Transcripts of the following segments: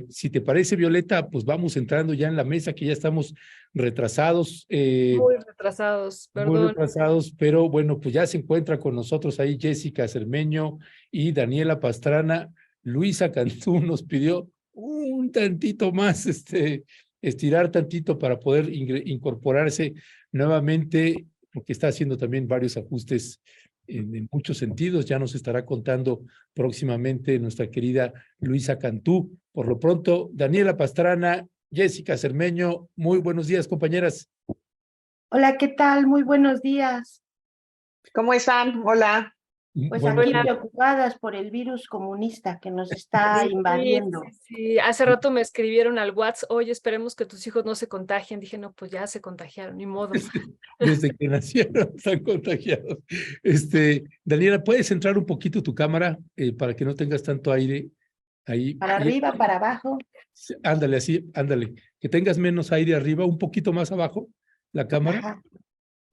Si te parece, Violeta, pues vamos entrando ya en la mesa, que ya estamos retrasados. Muy retrasados, Muy perdón. retrasados, pero bueno, pues ya se encuentra con nosotros ahí Jessica Cermeño y Daniela Pastrana. Luisa Cantú nos pidió un tantito más, estirar tantito para poder incorporarse nuevamente, porque está haciendo también varios ajustes en muchos sentidos. Ya nos estará contando próximamente nuestra querida Luisa Cantú. Por lo pronto, Daniela Pastrana, Jessica Cermeño, muy buenos días, compañeras. Hola, ¿qué tal? Muy buenos días. ¿Cómo están? Hola. Pues Bueno, aquí preocupadas por el virus comunista que nos está invadiendo. Sí, hace rato me escribieron al WhatsApp, oye, esperemos que tus hijos no se contagien. Dije, no, pues ya se contagiaron, ni modo. Desde que nacieron están contagiados. Daniela, ¿puedes centrar un poquito tu cámara para que no tengas tanto aire ahí? Para arriba, para abajo. Ándale, así, ándale. Que tengas menos aire arriba, un poquito más abajo la cámara. Ajá.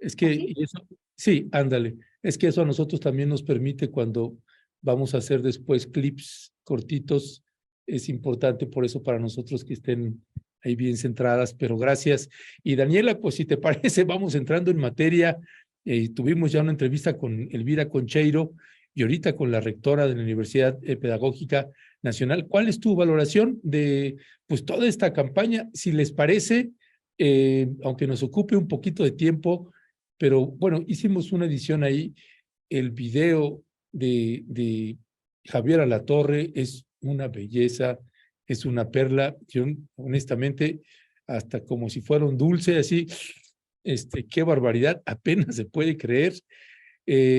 Es que ¿Así? y eso, sí, ándale. Es que eso a nosotros también nos permite cuando vamos a hacer después clips cortitos. Es importante por eso para nosotros que estén ahí bien centradas, pero gracias. Y Daniela, pues si te parece, vamos entrando en materia. Tuvimos ya una entrevista con Elvira Concheiro y ahorita con la rectora de la Universidad Pedagógica Nacional. ¿Cuál es tu valoración de pues toda esta campaña? Si les parece, aunque nos ocupe un poquito de tiempo, pero bueno, hicimos una edición ahí. El video de Javier Alatorre es una belleza, es una perla. Yo, honestamente, hasta como si fuera un dulce, así, qué barbaridad, apenas se puede creer.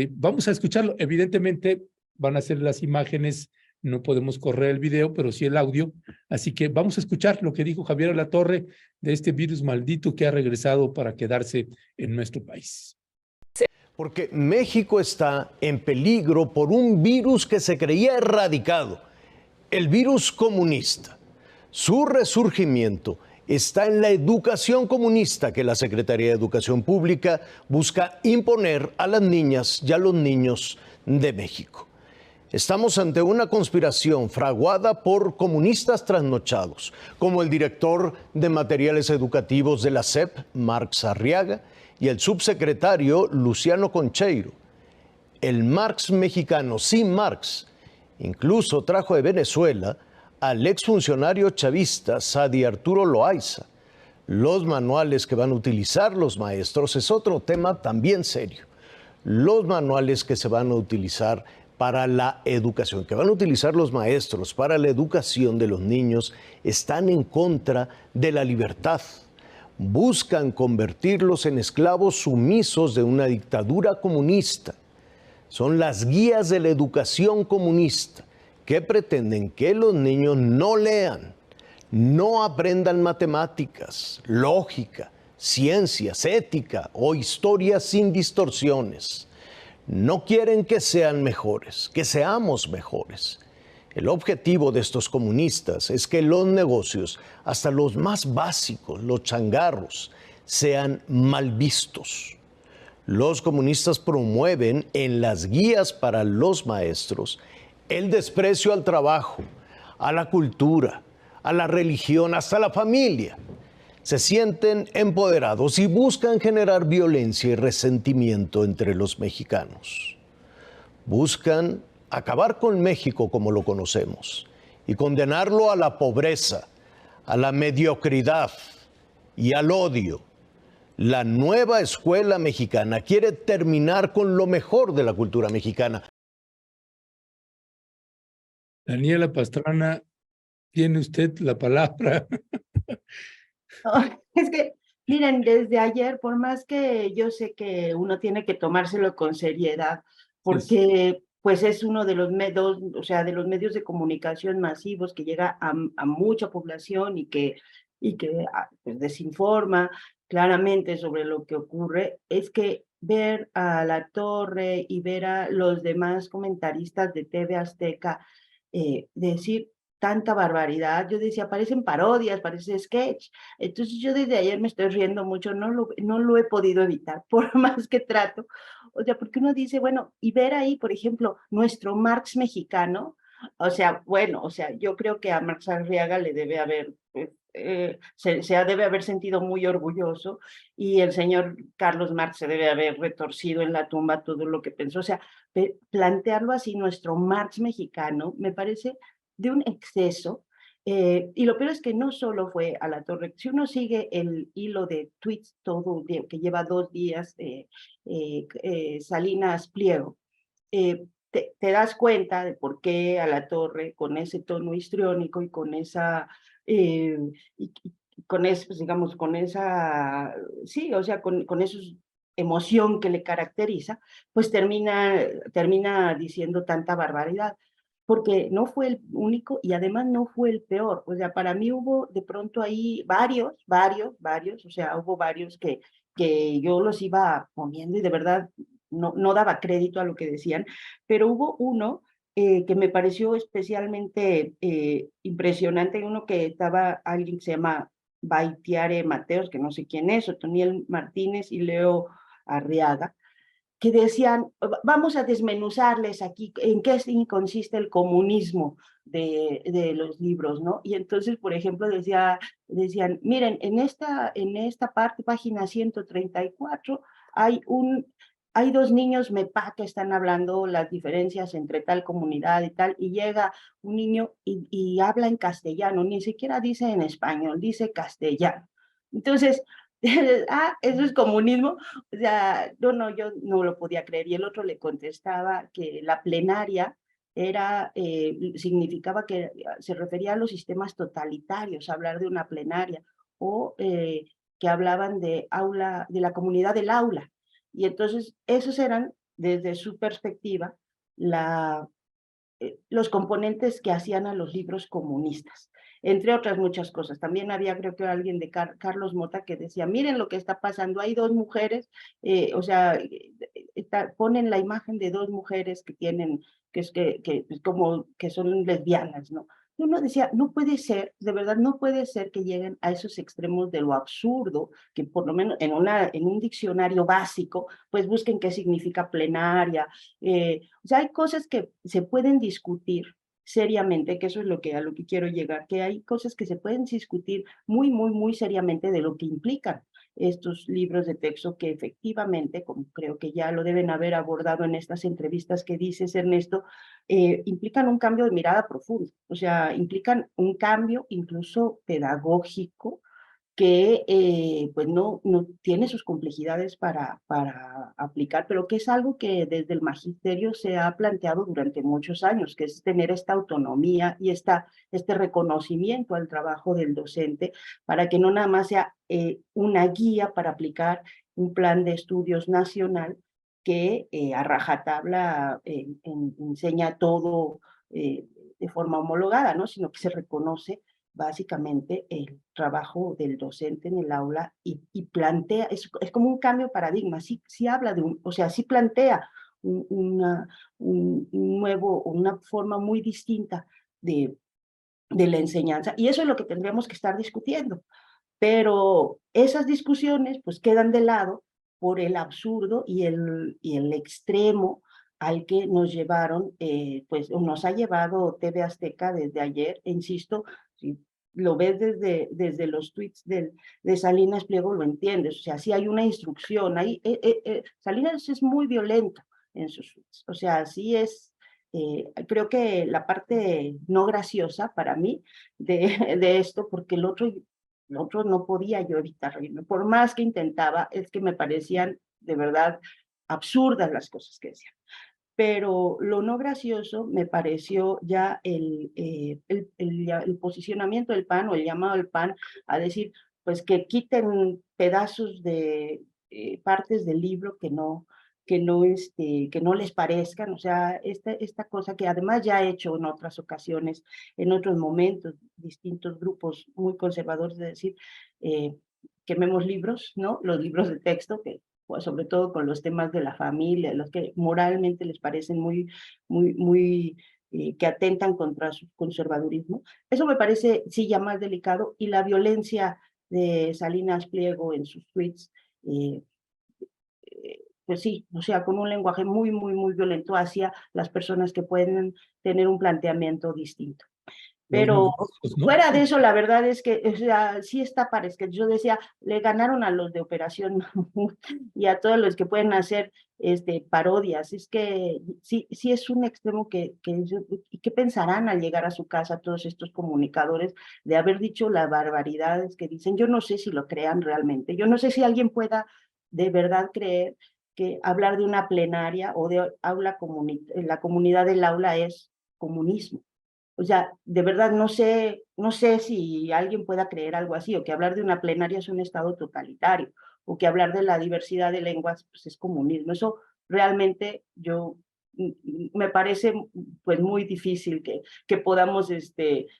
Vamos a escucharlo. Evidentemente, van a ser las imágenes, no podemos correr el video, pero sí el audio. Así que vamos a escuchar lo que dijo Javier Alatorre de este virus maldito que ha regresado para quedarse en nuestro país. Porque México está en peligro por un virus que se creía erradicado, el virus comunista. Su resurgimiento está en la educación comunista que la Secretaría de Educación Pública busca imponer a las niñas y a los niños de México. Estamos ante una conspiración fraguada por comunistas trasnochados, como el director de materiales educativos de la SEP, Marx Arriaga, y el subsecretario Luciano Concheiro. El Marx mexicano, sin Marx, incluso trajo de Venezuela al exfuncionario chavista Sadi Arturo Loaiza. Los manuales que van a utilizar los maestros es otro tema también serio. Los manuales que se van a utilizar para la educación, que van a utilizar los maestros para la educación de los niños, están en contra de la libertad. Buscan convertirlos en esclavos sumisos de una dictadura comunista. Son las guías de la educación comunista que pretenden que los niños no lean, no aprendan matemáticas, lógica, ciencias, ética o historia sin distorsiones. No quieren que sean mejores, que seamos mejores. El objetivo de estos comunistas es que los negocios, hasta los más básicos, los changarros, sean mal vistos. Los comunistas promueven en las guías para los maestros el desprecio al trabajo, a la cultura, a la religión, hasta la familia. Se sienten empoderados y buscan generar violencia y resentimiento entre los mexicanos. Buscan acabar con México como lo conocemos y condenarlo a la pobreza, a la mediocridad y al odio. La nueva escuela mexicana quiere terminar con lo mejor de la cultura mexicana. Daniela Pastrana, tiene usted la palabra. Es que, miren, desde ayer, por más que yo sé que uno tiene que tomárselo con seriedad, porque pues es uno de los medios, o sea, de los medios de comunicación masivos que llega a mucha población y que pues, desinforma claramente sobre lo que ocurre, es que ver a La Torre y ver a los demás comentaristas de TV Azteca decir tanta barbaridad, yo decía, parecen parodias, parece sketch. Entonces yo desde ayer me estoy riendo mucho, no lo he podido evitar, por más que trato. O sea, porque uno dice, bueno, y ver ahí, por ejemplo, nuestro Marx mexicano, O sea, bueno, o sea, yo creo que a Marx Arriaga le debe haber, debe haber sentido muy orgulloso, y el señor Carlos Marx se debe haber retorcido en la tumba todo lo que pensó. O sea, plantearlo así, nuestro Marx mexicano, me parece de un exceso. Y lo peor es que no solo fue a la torre. Si uno sigue el hilo de tweets todo, que lleva 2 días, Salinas Pliego, te das cuenta de por qué a la torre, con ese tono histriónico y con esa, con eso, pues, digamos, con esa, sí, o sea, con esa emoción que le caracteriza, pues termina diciendo tanta barbaridad, porque no fue el único y además no fue el peor. O sea, para mí hubo de pronto ahí varios, o sea, hubo varios que yo los iba poniendo y de verdad no daba crédito a lo que decían, pero hubo uno que me pareció especialmente impresionante, uno que estaba, alguien que se llama Baitiare Mateos, que no sé quién es, Otoniel Martínez y Leo Arriaga, que decían, vamos a desmenuzarles aquí en qué consiste el comunismo de los libros, ¿no? Y entonces, por ejemplo, decían, miren, en esta parte, página 134, hay 2 niños MEPA que están hablando las diferencias entre tal comunidad y tal, y llega un niño y habla en castellano, ni siquiera dice en español, dice castellano. Entonces, eso es comunismo. O sea, yo no lo podía creer. Y el otro le contestaba que la plenaria significaba que se refería a los sistemas totalitarios, hablar de una plenaria, o que hablaban de la comunidad del aula. Y entonces, esos eran, desde su perspectiva, los componentes que hacían a los libros comunistas, entre otras muchas cosas. También había, creo que alguien de Carlos Mota, que decía, miren lo que está pasando, hay 2 mujeres, o sea, ponen la imagen de 2 mujeres que tienen, pues como que son lesbianas, ¿no? Y uno decía, no puede ser, de verdad, no puede ser que lleguen a esos extremos de lo absurdo, que por lo menos en un diccionario básico, pues busquen qué significa plenaria. O sea, hay cosas que se pueden discutir seriamente, que eso es a lo que quiero llegar, que hay cosas que se pueden discutir muy seriamente de lo que implican estos libros de texto, que efectivamente, como creo que ya lo deben haber abordado en estas entrevistas que dices, Ernesto, implican un cambio de mirada profundo. O sea, implican un cambio incluso pedagógico, que pues no tiene sus complejidades para aplicar, pero que es algo que desde el magisterio se ha planteado durante muchos años, que es tener esta autonomía y este reconocimiento al trabajo del docente, para que no nada más sea una guía para aplicar un plan de estudios nacional que a rajatabla enseña todo de forma homologada, ¿no? Sino que se reconoce básicamente el trabajo del docente en el aula y plantea, es como un cambio de paradigma, sí habla o sea, sí plantea una forma muy distinta de la enseñanza, y eso es lo que tendríamos que estar discutiendo. Pero esas discusiones pues quedan de lado por el absurdo y el extremo al que nos llevaron, pues nos ha llevado TV Azteca desde ayer, e insisto, si lo ves desde los tweets de Salinas Pliego, lo entiendes. O sea, sí hay una instrucción, Salinas es muy violento en sus tweets, o sea, sí es, creo que la parte no graciosa para mí de esto, porque el otro no podía yo evitar reírme, por más que intentaba, es que me parecían de verdad absurdas las cosas que decían. Pero lo no gracioso me pareció ya el posicionamiento del PAN, o el llamado del PAN a decir, pues que quiten pedazos de partes del libro que no les parezcan. O sea, esta cosa que además ya he hecho en otras ocasiones, en otros momentos, distintos grupos muy conservadores, de decir, quememos libros, ¿no? Los libros de texto, que pues, sobre todo con los temas de la familia, los que moralmente les parecen muy que atentan contra su conservadurismo. Eso me parece, sí, ya más delicado, y la violencia de Salinas Pliego en sus tweets, pues sí, o sea, con un lenguaje muy, muy, muy violento hacia las personas que pueden tener un planteamiento distinto. Pero ¿no? fuera de eso, la verdad es que, o sea, sí está para que yo decía, le ganaron a los de Operación Mamut y a todos los que pueden hacer parodias. Es que sí, sí es un extremo ¿y qué pensarán al llegar a su casa todos estos comunicadores de haber dicho las barbaridades que dicen? Yo no sé si lo crean realmente. Yo no sé si alguien pueda de verdad creer que hablar de una plenaria o de la comunidad del aula es comunismo. O sea, de verdad no sé si alguien pueda creer algo así, o que hablar de una plenaria es un estado totalitario, o que hablar de la diversidad de lenguas pues, es comunismo. Eso realmente me parece pues muy difícil que podamos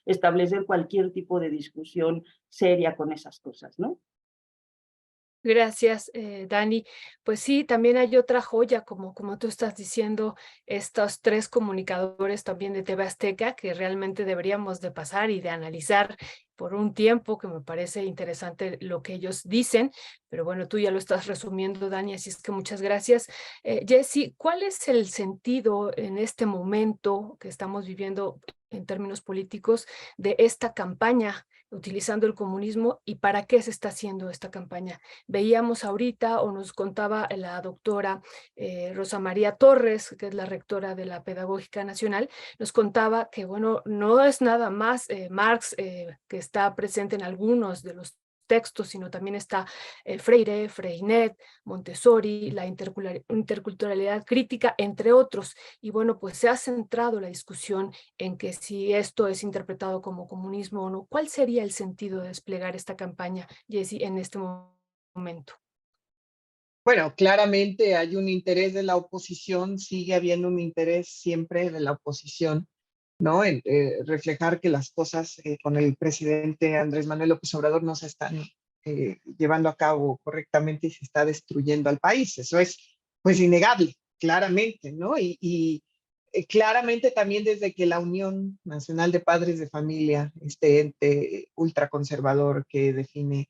establecer cualquier tipo de discusión seria con esas cosas, ¿no? Gracias, Dani. Pues sí, también hay otra joya, como tú estás diciendo, estos 3 comunicadores también de TV Azteca, que realmente deberíamos de pasar y de analizar por un tiempo, que me parece interesante lo que ellos dicen, pero bueno, tú ya lo estás resumiendo, Dani, así es que muchas gracias. Jessy, ¿cuál es el sentido en este momento que estamos viviendo en términos políticos de esta campaña utilizando el comunismo y para qué se está haciendo esta campaña? Veíamos ahorita o nos contaba la doctora Rosa María Torres, que es la rectora de la Pedagógica Nacional, nos contaba que, bueno, no es nada más Marx que está presente en algunos de los textos, sino también está Freire, Freinet, Montessori, la interculturalidad crítica, entre otros. Y bueno, pues se ha centrado la discusión en que si esto es interpretado como comunismo o no. ¿Cuál sería el sentido de desplegar esta campaña, Jessy, en este momento? Bueno, claramente hay un interés de la oposición, sigue habiendo un interés siempre de la oposición, ¿no? En reflejar que las cosas con el presidente Andrés Manuel López Obrador no se están llevando a cabo correctamente y se está destruyendo al país. Eso es, pues, innegable, claramente, ¿no? Claramente también desde que la Unión Nacional de Padres de Familia, este ente ultraconservador que define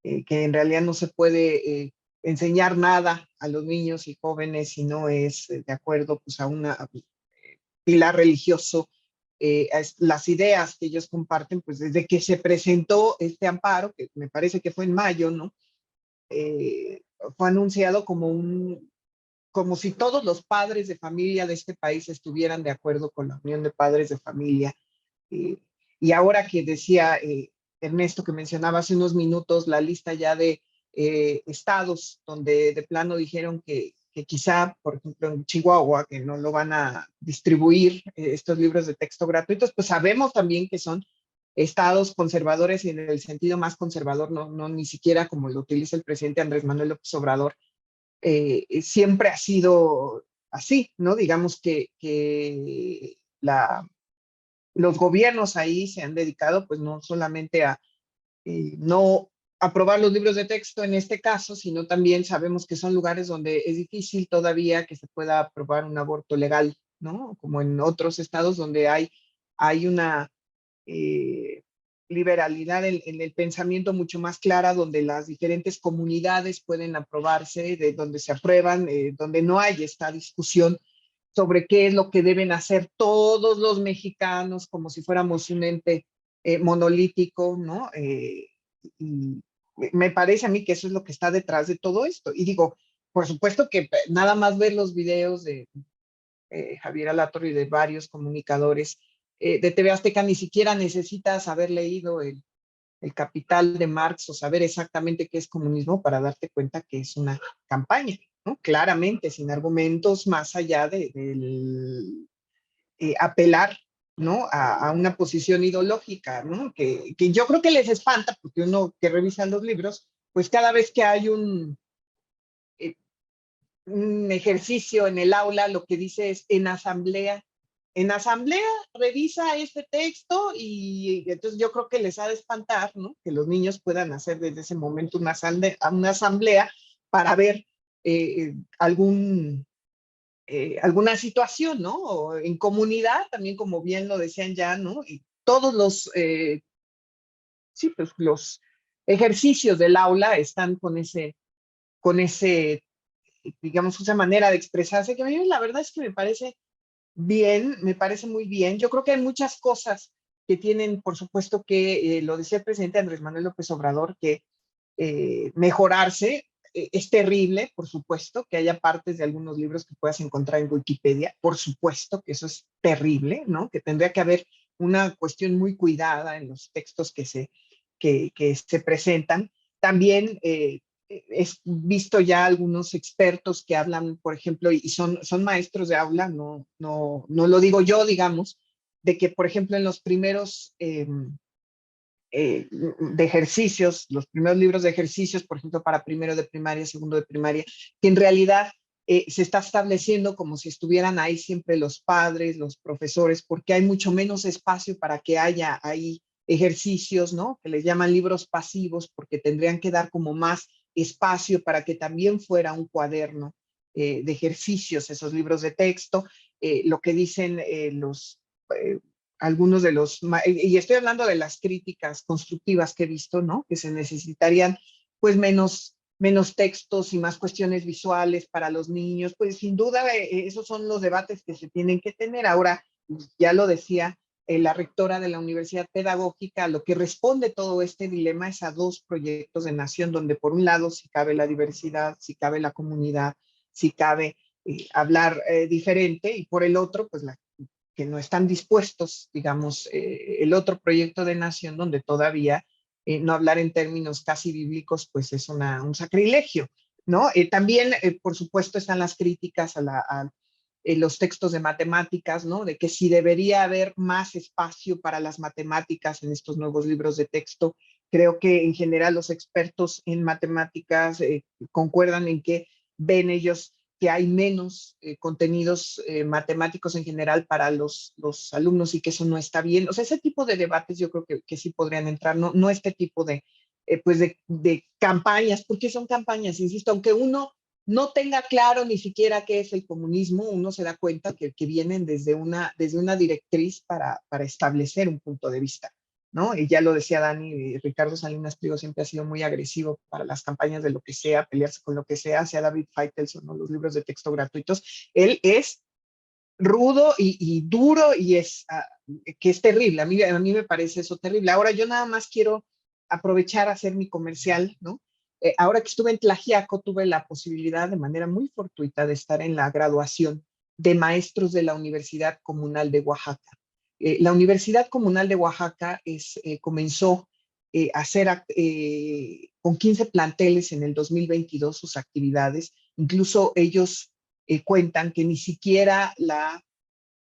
que en realidad no se puede enseñar nada a los niños y jóvenes si no es de acuerdo pues, a un pilar religioso, las ideas que ellos comparten, pues desde que se presentó este amparo, que me parece que fue en mayo, ¿no? Fue anunciado como si todos los padres de familia de este país estuvieran de acuerdo con la Unión de Padres de Familia. Eh, y ahora que decía Ernesto, que mencionaba hace unos minutos la lista ya de estados donde de plano dijeron que quizá, por ejemplo, en Chihuahua, que no lo van a distribuir estos libros de texto gratuitos, pues sabemos también que son estados conservadores y en el sentido más conservador, no ni siquiera como lo utiliza el presidente Andrés Manuel López Obrador, siempre ha sido así, ¿no? Digamos que los gobiernos ahí se han dedicado pues no solamente a no aprobar los libros de texto en este caso, sino también sabemos que son lugares donde es difícil todavía que se pueda aprobar un aborto legal, ¿no? Como en otros estados donde hay una eh, liberalidad en el pensamiento mucho más clara, donde las diferentes comunidades pueden aprobarse, de donde se aprueban, donde no hay esta discusión sobre qué es lo que deben hacer todos los mexicanos, como si fuéramos un ente monolítico, ¿no? Y me parece a mí que eso es lo que está detrás de todo esto. Y digo, por supuesto que nada más ver los videos de Javier Alatorre y de varios comunicadores de TV Azteca, ni siquiera necesitas haber leído el Capital de Marx o saber exactamente qué es comunismo para darte cuenta que es una campaña, ¿no? Claramente, sin argumentos más allá de apelar, ¿no? A una posición ideológica, ¿no? Que yo creo que les espanta, porque uno que revisa los libros, pues cada vez que hay un ejercicio en el aula, lo que dice es en asamblea revisa este texto y entonces yo creo que les ha de espantar, ¿no? Que los niños puedan hacer desde ese momento una asamblea para ver alguna situación, ¿no? O en comunidad, también como bien lo decían ya, ¿no? Y todos sí, pues los ejercicios del aula están con ese digamos, esa manera de expresarse, que a mí la verdad es que me parece bien, me parece muy bien. Yo creo que hay muchas cosas que tienen, por supuesto, que lo decía el presidente Andrés Manuel López Obrador, que mejorarse. Es terrible, por supuesto, que haya partes de algunos libros que puedas encontrar en Wikipedia, por supuesto que eso es terrible, ¿no? Que tendría que haber una cuestión muy cuidada en los textos que se presentan. También he visto ya algunos expertos que hablan, por ejemplo, y son maestros de aula, no lo digo yo, digamos, de que, por ejemplo, en los primeros de ejercicios, los primeros libros de ejercicios, por ejemplo, para primero de primaria, segundo de primaria, que en realidad se está estableciendo como si estuvieran ahí siempre los padres, los profesores, porque hay mucho menos espacio para que haya ahí ejercicios, ¿no? Que les llaman libros pasivos, porque tendrían que dar como más espacio para que también fuera un cuaderno de ejercicios, esos libros de texto. Lo que dicen los algunos de los, y estoy hablando de las críticas constructivas que he visto, ¿no? Que se necesitarían pues menos textos y más cuestiones visuales para los niños, pues sin duda esos son los debates que se tienen que tener. Ahora, ya lo decía la rectora de la Universidad Pedagógica, lo que responde todo este dilema es a dos proyectos de nación, donde por un lado si cabe la diversidad, si cabe la comunidad, si cabe hablar diferente, y por el otro, pues que no están dispuestos, digamos, el otro proyecto de nación donde todavía no hablar en términos casi bíblicos, pues es un sacrilegio, ¿no? También, por supuesto, están las críticas a los textos de matemáticas, ¿no? De que si debería haber más espacio para las matemáticas en estos nuevos libros de texto. Creo que en general los expertos en matemáticas concuerdan en que ven ellos que hay menos contenidos matemáticos en general para los alumnos y que eso no está bien. O sea, ese tipo de debates yo creo que sí podrían entrar, no este tipo pues de campañas, porque son campañas, insisto, aunque uno no tenga claro ni siquiera qué es el comunismo, uno se da cuenta que vienen desde una directriz para establecer un punto de vista, ¿no? Y ya lo decía Dani, Ricardo Salinas Pliego siempre ha sido muy agresivo para las campañas de lo que sea, pelearse con lo que sea David Feitelson o los libros de texto gratuitos. Él es rudo y duro y que es terrible. A mí me parece eso terrible. Ahora yo nada más quiero aprovechar a hacer mi comercial, ¿no? Ahora que estuve en Tlaxiaco, tuve la posibilidad de manera muy fortuita de estar en la graduación de maestros de la Universidad Comunal de Oaxaca. La Universidad Comunal de Oaxaca comenzó a hacer con 15 planteles en el 2022 sus actividades. Incluso ellos cuentan que ni siquiera la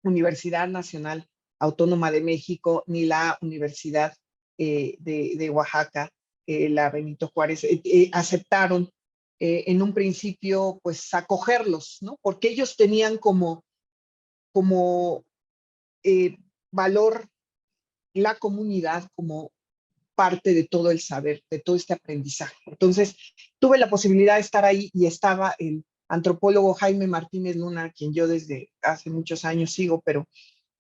Universidad Nacional Autónoma de México ni la Universidad de Oaxaca, la Benito Juárez, aceptaron en un principio pues acogerlos, ¿no? Porque ellos tenían como valor la comunidad como parte de todo el saber, de todo este aprendizaje. Entonces, tuve la posibilidad de estar ahí y estaba el antropólogo Jaime Martínez Luna, quien yo desde hace muchos años sigo, pero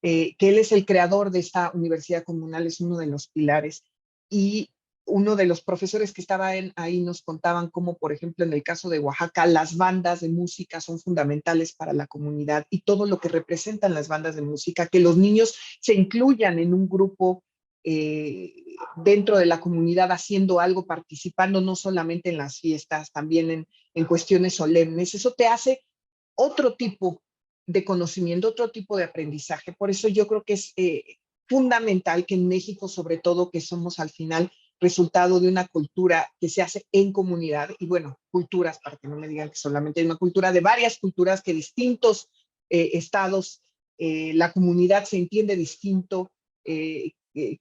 que él es el creador de esta universidad comunal, es uno de los pilares. Y uno de los profesores que estaban ahí nos contaban cómo, por ejemplo, en el caso de Oaxaca, las bandas de música son fundamentales para la comunidad y todo lo que representan las bandas de música, que los niños se incluyan en un grupo dentro de la comunidad haciendo algo, participando no solamente en las fiestas, también en cuestiones solemnes. Eso te hace otro tipo de conocimiento, otro tipo de aprendizaje. Por eso yo creo que es fundamental que en México, sobre todo, que somos al final resultado de una cultura que se hace en comunidad, y bueno, culturas, para que no me digan que solamente hay una cultura, de varias culturas que distintos estados, la comunidad se entiende distinto, que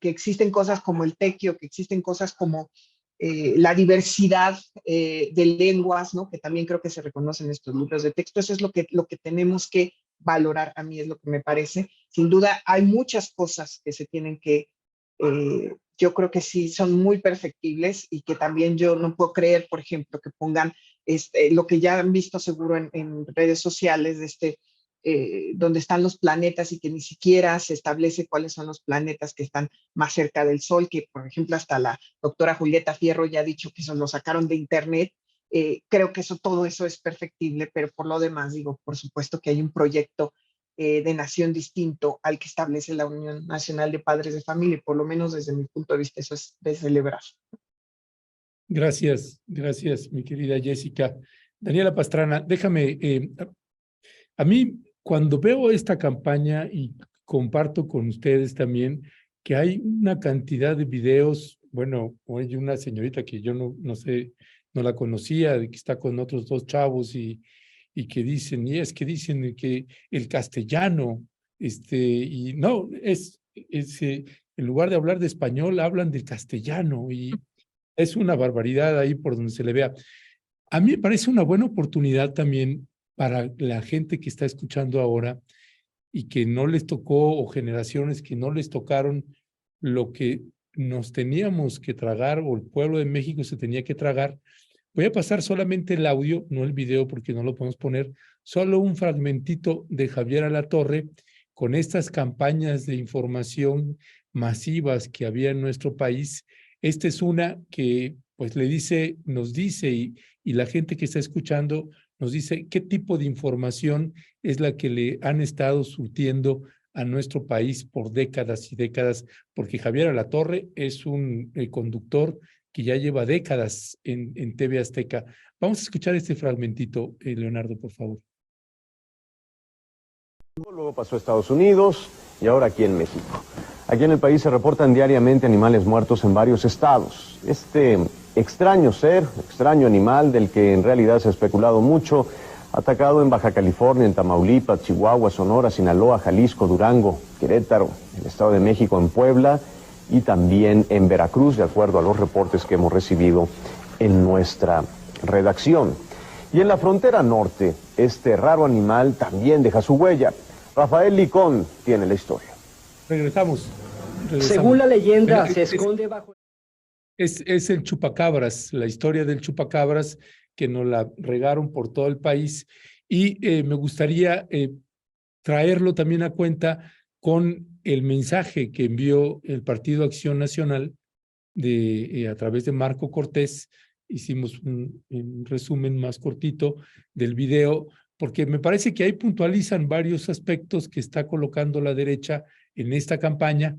existen cosas como el tequio, que existen cosas como la diversidad de lenguas, ¿no? Que también creo que se reconocen en estos libros de texto. Eso es lo que tenemos que valorar, a mí es lo que me parece. Sin duda hay muchas cosas que se tienen que, yo creo que sí son muy perfectibles y que también yo no puedo creer, por ejemplo, que pongan lo que ya han visto seguro en redes sociales de donde están los planetas y que ni siquiera se establece cuáles son los planetas que están más cerca del Sol, que por ejemplo hasta la doctora Julieta Fierro ya ha dicho que eso lo sacaron de internet, Creo que todo eso es perfectible, pero por lo demás, digo, por supuesto que hay un proyecto de nación distinto al que establece la Unión Nacional de Padres de Familia, y por lo menos desde mi punto de vista eso es de celebrar. Gracias, mi querida Jessica. Daniela Pastrana, déjame, a mí cuando veo esta campaña y comparto con ustedes también que hay una cantidad de videos, bueno, hay una señorita que yo no sé, no la conocía, de que está con otros dos chavos y que dicen, y es que dicen que el castellano, y no, en lugar de hablar de español, hablan del castellano y es una barbaridad ahí por donde se le vea. A mí me parece una buena oportunidad también para la gente que está escuchando ahora y que no les tocó, o generaciones que no les tocaron lo que nos teníamos que tragar, o el pueblo de México se tenía que tragar. Voy a pasar solamente el audio, no el video porque no lo podemos poner, solo un fragmentito de Javier Alatorre con estas campañas de información masivas que había en nuestro país. Esta es una que pues nos dice y la gente que está escuchando nos dice qué tipo de información es la que le han estado surtiendo a nuestro país por décadas y décadas, porque Javier Alatorre es un conductor que ya lleva décadas en TV Azteca. Vamos a escuchar este fragmentito, Leonardo, por favor. Luego pasó a Estados Unidos y ahora aquí en México. Aquí en el país se reportan diariamente animales muertos en varios estados. Este extraño animal del que en realidad se ha especulado mucho, atacado en Baja California, en Tamaulipas, Chihuahua, Sonora, Sinaloa, Jalisco, Durango, Querétaro, el Estado de México, en Puebla y también en Veracruz, de acuerdo a los reportes que hemos recibido en nuestra redacción. Y en la frontera norte, este raro animal también deja su huella. Rafael Licón tiene la historia. Regresamos. Según la leyenda, se esconde bajo... Es el chupacabras, la historia del chupacabras, que nos la regaron por todo el país. Y me gustaría traerlo también a cuenta con el mensaje que envió el Partido Acción Nacional a través de Marco Cortés. Hicimos un resumen más cortito del video, porque me parece que ahí puntualizan varios aspectos que está colocando la derecha en esta campaña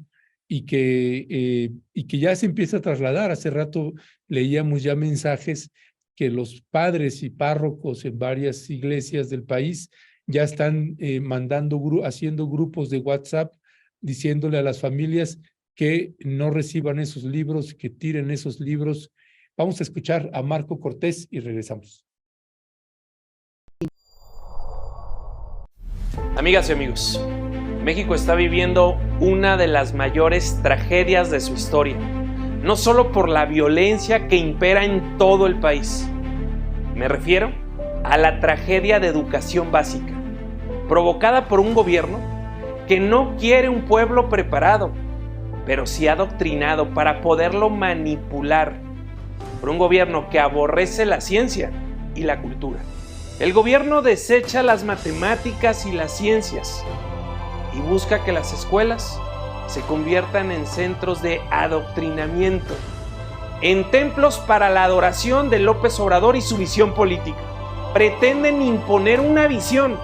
y que ya se empieza a trasladar. Hace rato leíamos ya mensajes que los padres y párrocos en varias iglesias del país ya están haciendo grupos de WhatsApp diciéndole a las familias que no reciban esos libros, que tiren esos libros. Vamos a escuchar a Marco Cortés y regresamos. Amigas y amigos, México está viviendo una de las mayores tragedias de su historia, no solo por la violencia que impera en todo el país. Me refiero a la tragedia de educación básica, provocada por un gobierno que no quiere un pueblo preparado, pero sí adoctrinado para poderlo manipular, por un gobierno que aborrece la ciencia y la cultura. El gobierno desecha las matemáticas y las ciencias y busca que las escuelas se conviertan en centros de adoctrinamiento, en templos para la adoración de López Obrador y su visión política. Pretenden imponer una visión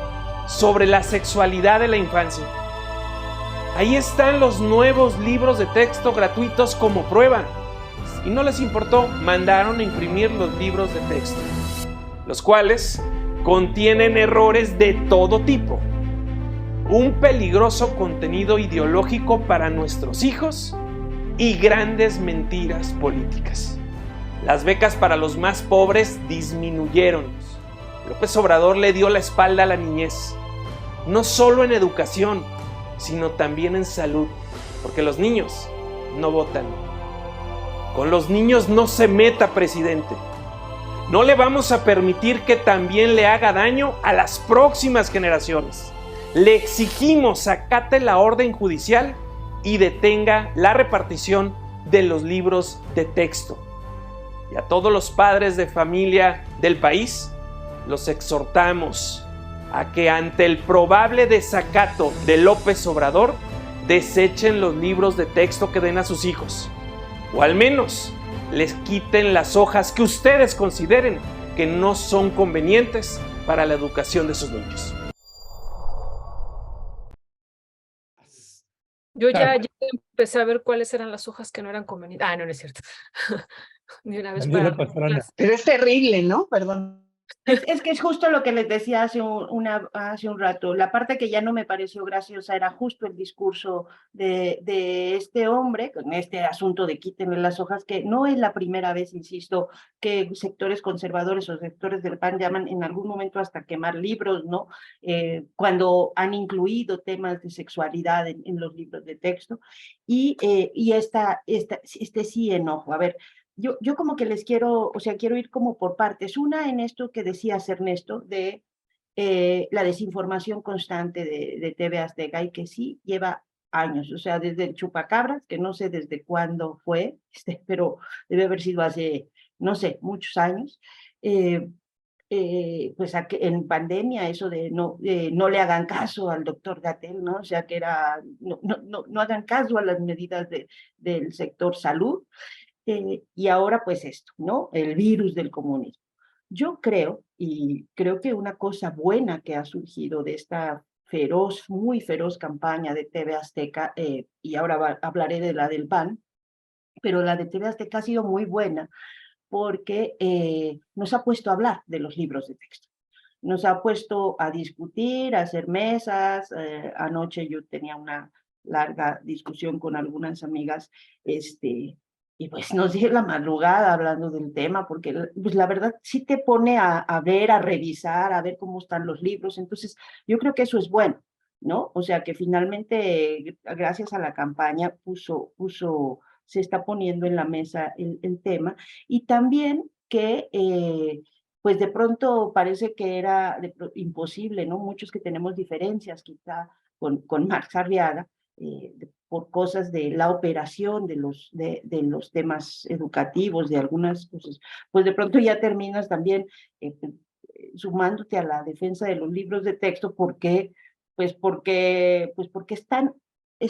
sobre la sexualidad de la infancia. Ahí están los nuevos libros de texto gratuitos como prueba. Y no les importó, mandaron a imprimir los libros de texto, los cuales contienen errores de todo tipo, un peligroso contenido ideológico para nuestros hijos y grandes mentiras políticas. Las becas para los más pobres disminuyeron. López Obrador le dio la espalda a la niñez, no solo en educación, sino también en salud, porque los niños no votan. Con los niños no se meta, presidente. No le vamos a permitir que también le haga daño a las próximas generaciones. Le exigimos acate la orden judicial y detenga la repartición de los libros de texto. Y a todos los padres de familia del país, los exhortamos a que ante el probable desacato de López Obrador, desechen los libros de texto que den a sus hijos. O al menos les quiten las hojas que ustedes consideren que no son convenientes para la educación de sus niños. Yo ya empecé a ver cuáles eran las hojas que no eran convenientes. Ah, no, no es cierto. De una vez Daniela para... Pastrana. Pero es terrible, ¿no? Perdón. Es que es justo lo que les decía hace un rato. La parte que ya no me pareció graciosa era justo el discurso de este hombre, con este asunto de quítenle las hojas, que no es la primera vez, insisto, que sectores conservadores o sectores del PAN llaman en algún momento hasta quemar libros, ¿no? Cuando han incluido temas de sexualidad en los libros de texto. Y este sí enojo. A ver, yo como que les quiero, o sea, quiero ir como por partes. Una en esto que decías, Ernesto, de la desinformación constante de TV Azteca y que sí lleva años, o sea, desde el chupacabras, que no sé desde cuándo fue, pero debe haber sido hace, no sé, muchos años. Pues en pandemia, eso de no le hagan caso al doctor-Gatell, ¿no? O sea, que era, no hagan caso a las medidas del sector salud. Y ahora pues esto, ¿no? El virus del comunismo. Yo creo, y creo que una cosa buena que ha surgido de esta feroz, muy feroz campaña de TV Azteca, y ahora hablaré de la del PAN, pero la de TV Azteca ha sido muy buena porque nos ha puesto a hablar de los libros de texto. Nos ha puesto a discutir, a hacer mesas. Anoche yo tenía una larga discusión con algunas amigas, y pues nos dio la madrugada hablando del tema, porque pues la verdad sí te pone a ver, a revisar, a ver cómo están los libros. Entonces yo creo que eso es bueno, ¿no? O sea que finalmente, gracias a la campaña, se está poniendo en la mesa el tema, y también que pues de pronto parece que era imposible, ¿no? Muchos que tenemos diferencias quizá con Marx Arriaga, por cosas de la operación de los temas educativos, de algunas cosas, pues de pronto ya terminas también sumándote a la defensa de los libros de texto, porque es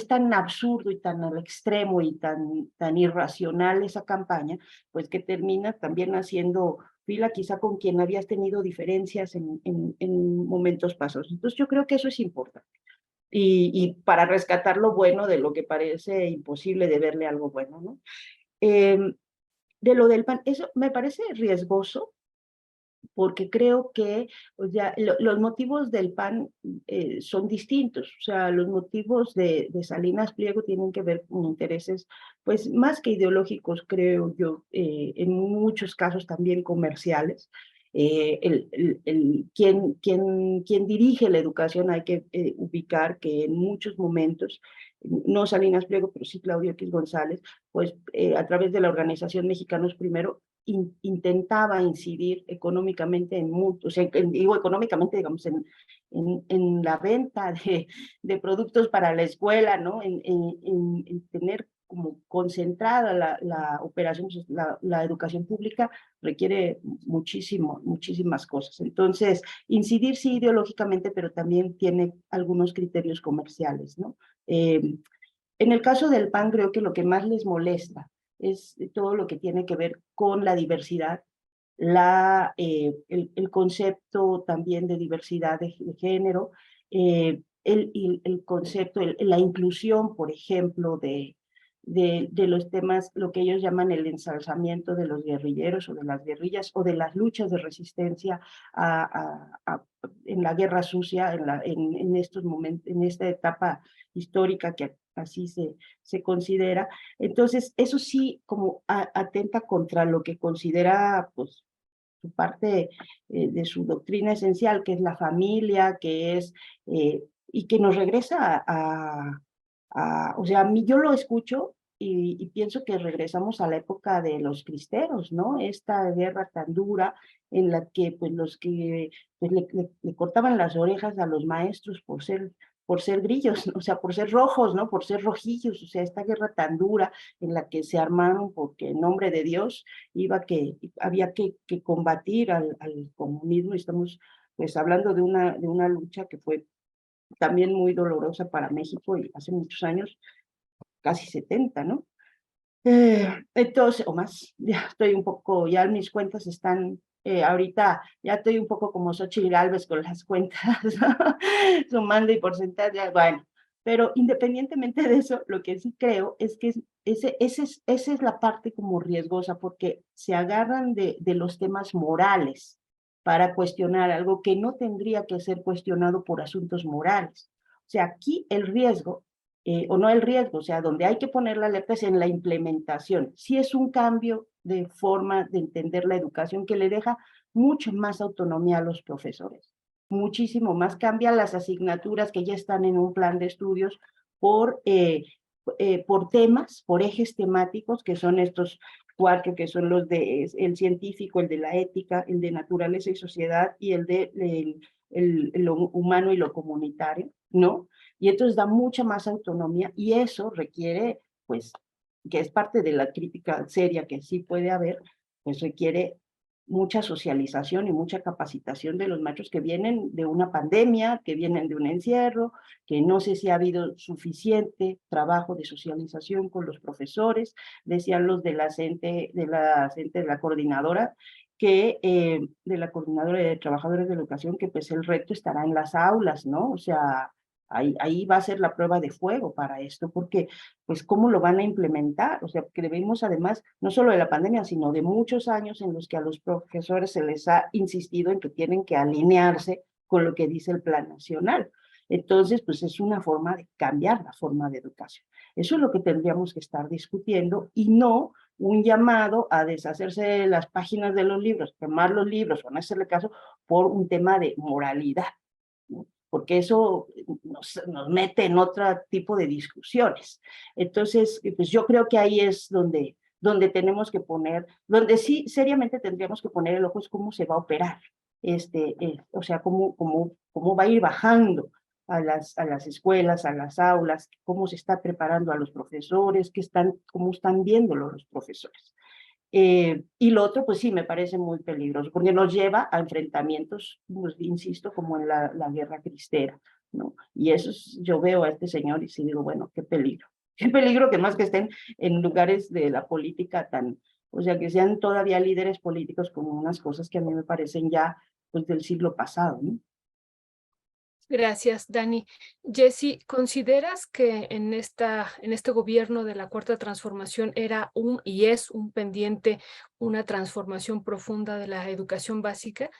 tan absurdo y tan al extremo y tan irracional esa campaña, pues que terminas también haciendo fila quizá con quien habías tenido diferencias en momentos pasados. Entonces yo creo que eso es importante. Y para rescatar lo bueno de lo que parece imposible de verle algo bueno, ¿no? De lo del PAN, eso me parece riesgoso, porque creo que los motivos del PAN son distintos. O sea, los motivos de Salinas Pliego tienen que ver con intereses, pues más que ideológicos, creo yo, en muchos casos también comerciales. Quien dirige la educación, hay que ubicar que en muchos momentos, no Salinas Pliego, pero sí Claudio X González, pues a través de la organización Mexicanos Primero, intentaba incidir económicamente o sea, digo económicamente, digamos, en la venta de productos para la escuela, ¿no? En tener como concentrada la operación, la educación pública requiere muchísimas cosas. Entonces, incidir sí ideológicamente, pero también tiene algunos criterios comerciales, ¿no? En el caso del PAN, creo que lo que más les molesta es todo lo que tiene que ver con la diversidad, el concepto también de diversidad de género, el concepto, la inclusión, por ejemplo, de los temas, lo que ellos llaman el ensalzamiento de los guerrilleros o de las guerrillas o de las luchas de resistencia en la guerra sucia, en estos momentos, en esta etapa histórica que así se considera. Entonces, eso sí como atenta contra lo que considera pues su parte de su doctrina esencial, que es la familia, que es, y que nos regresa o sea, a mí yo lo escucho y pienso que regresamos a la época de los cristeros, ¿no? Esta guerra tan dura en la que pues los que pues, le cortaban las orejas a los maestros por ser grillos, o sea, por ser rojos, ¿no? Por ser rojillos, o sea, esta guerra tan dura en la que se armaron porque en nombre de Dios había que combatir al comunismo. Y estamos pues hablando de una lucha que fue también muy dolorosa para México y hace muchos años, casi 70, ¿no? Entonces, o más, ya estoy un poco, ya mis cuentas están Ahorita ya estoy un poco como Xóchitl Gálvez con las cuentas, sumando y porcentaje, bueno, pero independientemente de eso, lo que sí creo es que esa es la parte como riesgosa, porque se agarran de los temas morales para cuestionar algo que no tendría que ser cuestionado por asuntos morales. O sea, aquí el riesgo, o no el riesgo, o sea, donde hay que poner la alerta es en la implementación. Sí es un cambio de forma de entender la educación que le deja mucho más autonomía a los profesores, muchísimo más. Cambian las asignaturas que ya están en un plan de estudios por temas, por ejes temáticos, que son estos cuatro, que son los de el científico, el de la ética, el de naturaleza y sociedad, y el de lo humano y lo comunitario, ¿no? Y entonces da mucha más autonomía, y eso requiere, pues, que es parte de la crítica seria que sí puede haber, pues requiere mucha socialización y mucha capacitación de los maestros que vienen de una pandemia, que vienen de un encierro, que no sé si ha habido suficiente trabajo de socialización con los profesores. Decían los de la coordinadora, que de la coordinadora de trabajadores de la educación, que pues el reto estará en las aulas, ¿no? O sea, ahí va a ser la prueba de fuego para esto, porque pues cómo lo van a implementar. O sea, que debemos además, no solo de la pandemia, sino de muchos años en los que a los profesores se les ha insistido en que tienen que alinearse con lo que dice el Plan Nacional. Entonces, pues es una forma de cambiar la forma de educación. Eso es lo que tendríamos que estar discutiendo, y no un llamado a deshacerse de las páginas de los libros, quemar los libros o no hacerle caso por un tema de moralidad, ¿no? Porque eso nos mete en otro tipo de discusiones. Entonces, pues yo creo que ahí es donde tenemos que poner, donde sí seriamente tendríamos que poner el ojo, es cómo se va a operar, o sea, cómo va a ir bajando a las escuelas, a las aulas, cómo se está preparando a los profesores, cómo están viéndolo los profesores. Y lo otro, pues sí, me parece muy peligroso, porque nos lleva a enfrentamientos, pues, insisto, como en la guerra cristera, ¿no? Y eso yo veo a este señor y sí digo, bueno, qué peligro que más que estén en lugares de la política o sea, que sean todavía líderes políticos con unas cosas que a mí me parecen ya, pues, del siglo pasado, ¿no? Gracias, Dani. Jessy, ¿consideras que en este gobierno de la Cuarta Transformación era y es un pendiente una transformación profunda de la educación básica?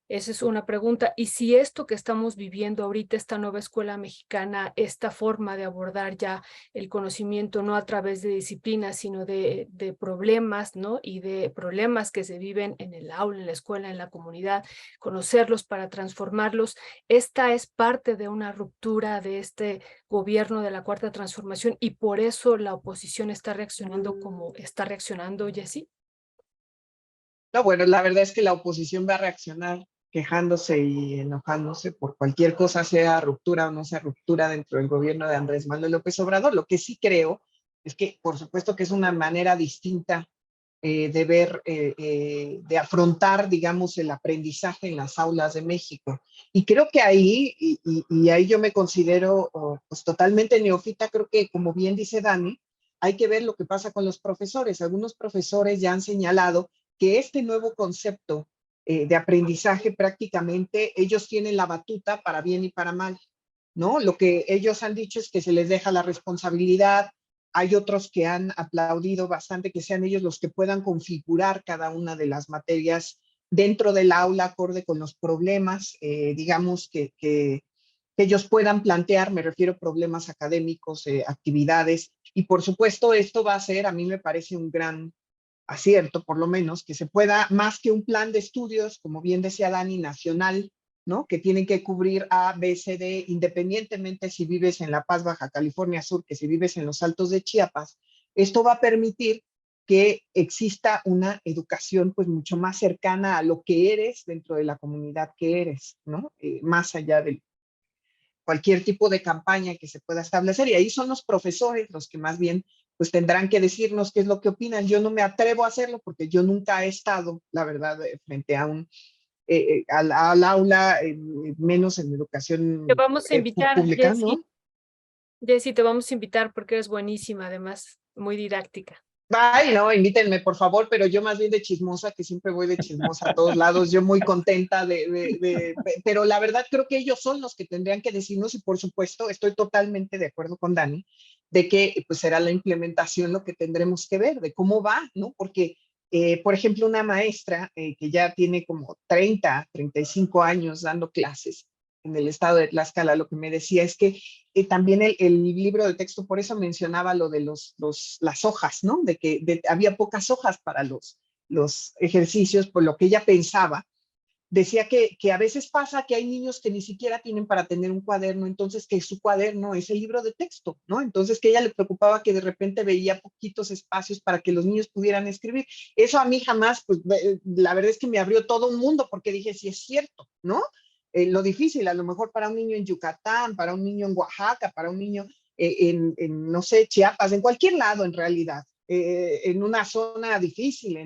Esa es una pregunta. Y si esto que estamos viviendo ahorita, esta nueva escuela mexicana, esta forma de abordar ya el conocimiento, no a través de disciplinas, sino de problemas, ¿no? Y de problemas que se viven en el aula, en la escuela, en la comunidad, conocerlos para transformarlos, esta es parte de una ruptura de este gobierno de la Cuarta Transformación, y por eso la oposición está reaccionando como está reaccionando, Jessy. No, bueno, la verdad es que la oposición va a reaccionar quejándose y enojándose por cualquier cosa, sea ruptura o no sea ruptura dentro del gobierno de Andrés Manuel López Obrador. Lo que sí creo es que, por supuesto, que es una manera distinta de ver, de afrontar, digamos, el aprendizaje en las aulas de México. Y creo que ahí, y ahí yo me considero pues totalmente neófita, creo que, como bien dice Dani, hay que ver lo que pasa con los profesores. Algunos profesores ya han señalado que este nuevo concepto de aprendizaje, prácticamente ellos tienen la batuta para bien y para mal, ¿no? Lo que ellos han dicho es que se les deja la responsabilidad. Hay otros que han aplaudido bastante que sean ellos los que puedan configurar cada una de las materias dentro del aula, acorde con los problemas, digamos, que ellos puedan plantear. Me refiero a problemas académicos, actividades, y por supuesto esto va a ser, a mí me parece un gran acierto, por lo menos, que se pueda, más que un plan de estudios, como bien decía Dani, nacional, ¿no? Que tienen que cubrir A, B, C, D, independientemente si vives en La Paz, Baja California Sur, que si vives en los Altos de Chiapas. Esto va a permitir que exista una educación pues mucho más cercana a lo que eres dentro de la comunidad que eres, ¿no? Más allá de cualquier tipo de campaña que se pueda establecer, y ahí son los profesores los que más bien pues tendrán que decirnos qué es lo que opinan. Yo no me atrevo a hacerlo porque yo nunca he estado, la verdad, frente a al aula, menos en educación Te vamos a invitar, pública, ¿no? Jessy, te vamos a invitar porque eres buenísima, además, muy didáctica. Ay, no, invítenme, por favor, pero yo más bien de chismosa, que siempre voy de chismosa a todos lados, yo muy contenta pero la verdad creo que ellos son los que tendrían que decirnos, y por supuesto estoy totalmente de acuerdo con Dani, de que pues será la implementación lo que tendremos que ver, de cómo va, ¿no? Porque, por ejemplo, una maestra que ya tiene como 35 años dando clases en el estado de Tlaxcala, lo que me decía es que también el libro de texto, por eso mencionaba lo de las hojas, ¿no? De que había pocas hojas para los ejercicios, por lo que ella pensaba. Decía que a veces pasa que hay niños que ni siquiera tienen para tener un cuaderno, entonces que su cuaderno es el libro de texto, ¿no? Entonces que ella le preocupaba que de repente veía poquitos espacios para que los niños pudieran escribir. Eso a mí jamás, pues la verdad es que me abrió todo un mundo, porque dije, sí es cierto, ¿no? Lo difícil, a lo mejor para un niño en Yucatán, para un niño en Oaxaca, para un niño no sé, Chiapas, en cualquier lado en realidad, en una zona difícil,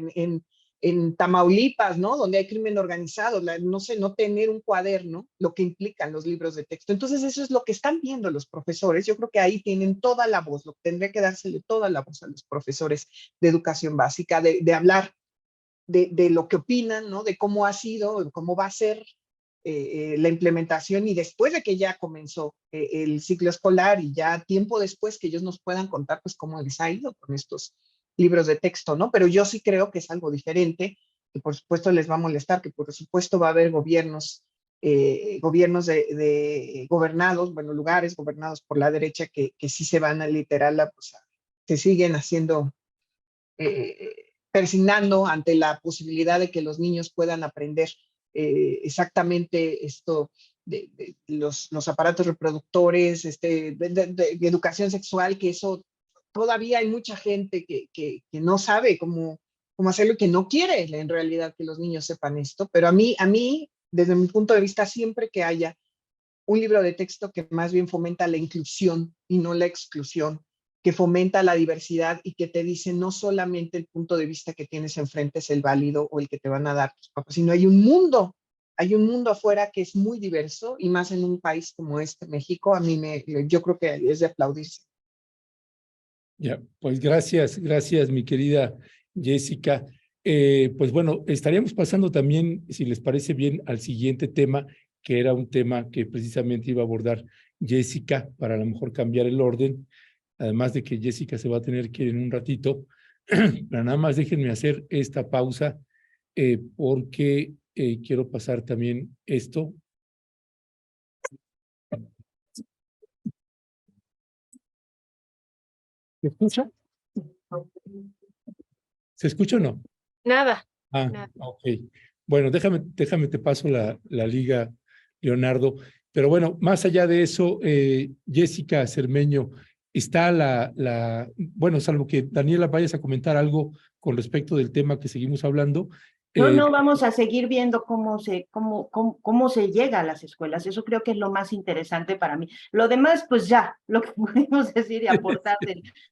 en Tamaulipas, ¿no? Donde hay crimen organizado, no sé, no tener un cuaderno, lo que implican los libros de texto. Entonces eso es lo que están viendo los profesores. Yo creo que ahí tienen toda la voz, lo que tendría que dársele toda la voz a los profesores de educación básica, de hablar de lo que opinan, ¿no? De cómo ha sido, cómo va a ser la implementación, y después de que ya comenzó el ciclo escolar y ya tiempo después que ellos nos puedan contar pues cómo les ha ido con estos libros de texto, ¿no? Pero yo sí creo que es algo diferente, que por supuesto les va a molestar, que por supuesto va a haber gobiernos gobernados, bueno, lugares gobernados por la derecha que sí se van a literal, pues, se siguen haciendo, persignando ante la posibilidad de que los niños puedan aprender exactamente esto de los aparatos reproductores, de educación sexual, que eso todavía hay mucha gente que no sabe cómo hacerlo y que no quiere en realidad que los niños sepan esto. Pero a mí, desde mi punto de vista, siempre que haya un libro de texto que más bien fomenta la inclusión y no la exclusión, que fomenta la diversidad y que te dice no solamente el punto de vista que tienes enfrente es el válido o el que te van a dar tus papás, sino hay un mundo afuera que es muy diverso, y más en un país como este, México. Yo creo que es de aplaudirse. Ya, pues gracias, mi querida Jessica. Pues bueno, estaríamos pasando también, si les parece bien, al siguiente tema, que era un tema que precisamente iba a abordar Jessica, para a lo mejor cambiar el orden, además de que Jessica se va a tener que ir en un ratito. Pero nada más déjenme hacer esta pausa, porque quiero pasar también esto. ¿Se escucha? ¿Se escucha o no? Nada. Nada. Ok. Bueno, déjame te paso la liga, Leonardo. Pero bueno, más allá de eso, Jessica Cermeño, está bueno, salvo que Daniela vayas a comentar algo con respecto del tema que seguimos hablando. No, vamos a seguir viendo cómo se llega a las escuelas. Eso creo que es lo más interesante para mí. Lo demás, pues ya, lo que podemos decir y aportar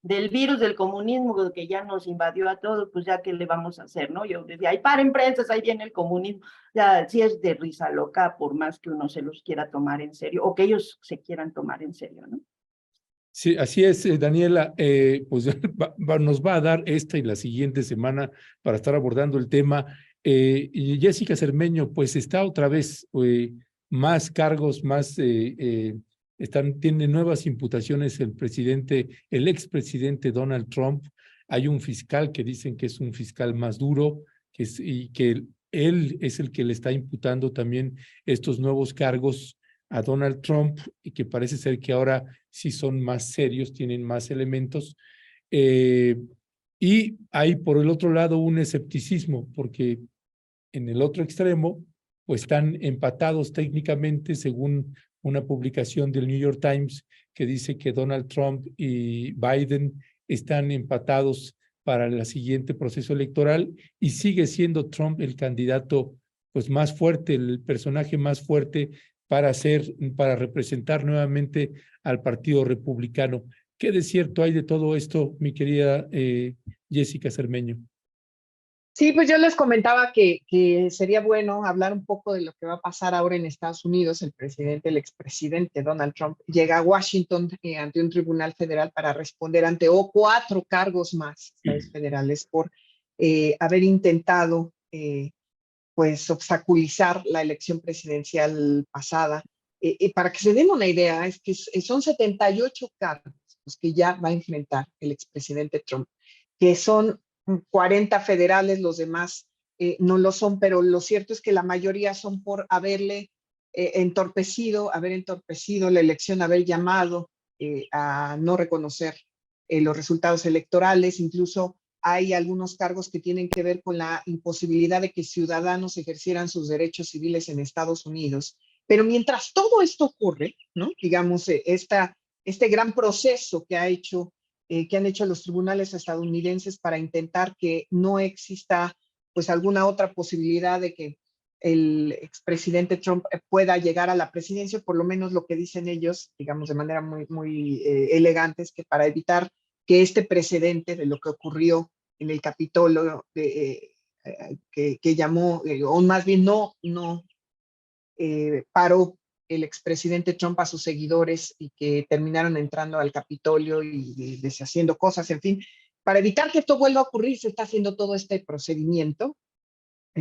del virus, del comunismo, que ya nos invadió a todos, pues ya, ¿qué le vamos a hacer, no? Yo decía, ay, paren prensas, ahí viene el comunismo. Ya, sí es de risa loca, por más que uno se los quiera tomar en serio, o que ellos se quieran tomar en serio, ¿no? Sí, así es, Daniela. Pues nos va a dar esta y la siguiente semana para estar abordando el tema. Y Jessica Cermeño, pues está otra vez más cargos, tiene nuevas imputaciones el expresidente Donald Trump. Hay un fiscal que dicen que es un fiscal más duro, y que él es el que le está imputando también estos nuevos cargos a Donald Trump, y que parece ser que ahora sí son más serios, tienen más elementos. Y hay por el otro lado un escepticismo, porque en el otro extremo pues están empatados técnicamente, según una publicación del New York Times que dice que Donald Trump y Biden están empatados para el siguiente proceso electoral, y sigue siendo Trump el candidato pues más fuerte, el personaje más fuerte para representar nuevamente al Partido Republicano. ¿Qué de cierto hay de todo esto, mi querida Jessica Cermeño? Sí, pues yo les comentaba que sería bueno hablar un poco de lo que va a pasar ahora en Estados Unidos. El expresidente Donald Trump llega a Washington ante un tribunal federal para responder ante 4 cargos más federales por haber intentado pues obstaculizar la elección presidencial pasada. Para que se den una idea, es que son 78 cargos los que ya va a enfrentar el expresidente Trump, que son 40 federales, los demás no lo son, pero lo cierto es que la mayoría son por haber entorpecido la elección, haber llamado a no reconocer los resultados electorales. Incluso hay algunos cargos que tienen que ver con la imposibilidad de que ciudadanos ejercieran sus derechos civiles en Estados Unidos. Pero mientras todo esto ocurre, ¿no? Digamos, este gran proceso que han hecho los tribunales estadounidenses para intentar que no exista pues alguna otra posibilidad de que el expresidente Trump pueda llegar a la presidencia, por lo menos lo que dicen ellos, digamos de manera muy elegante, es que para evitar que este precedente de lo que ocurrió en el Capitolio, que llamó, o más bien no paró el expresidente Trump a sus seguidores y que terminaron entrando al Capitolio y deshaciendo cosas, en fin. Para evitar que esto vuelva a ocurrir, se está haciendo todo este procedimiento,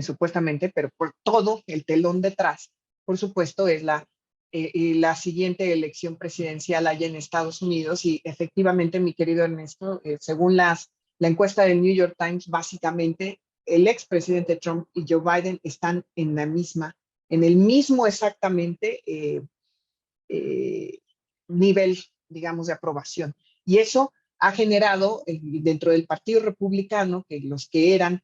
supuestamente, pero por todo el telón detrás, por supuesto, es la siguiente elección presidencial allá en Estados Unidos. Y efectivamente, mi querido Ernesto, según la encuesta del New York Times, básicamente el expresidente Trump y Joe Biden están en el mismo exactamente nivel, digamos, de aprobación. Y eso ha generado dentro del Partido Republicano que los que eran,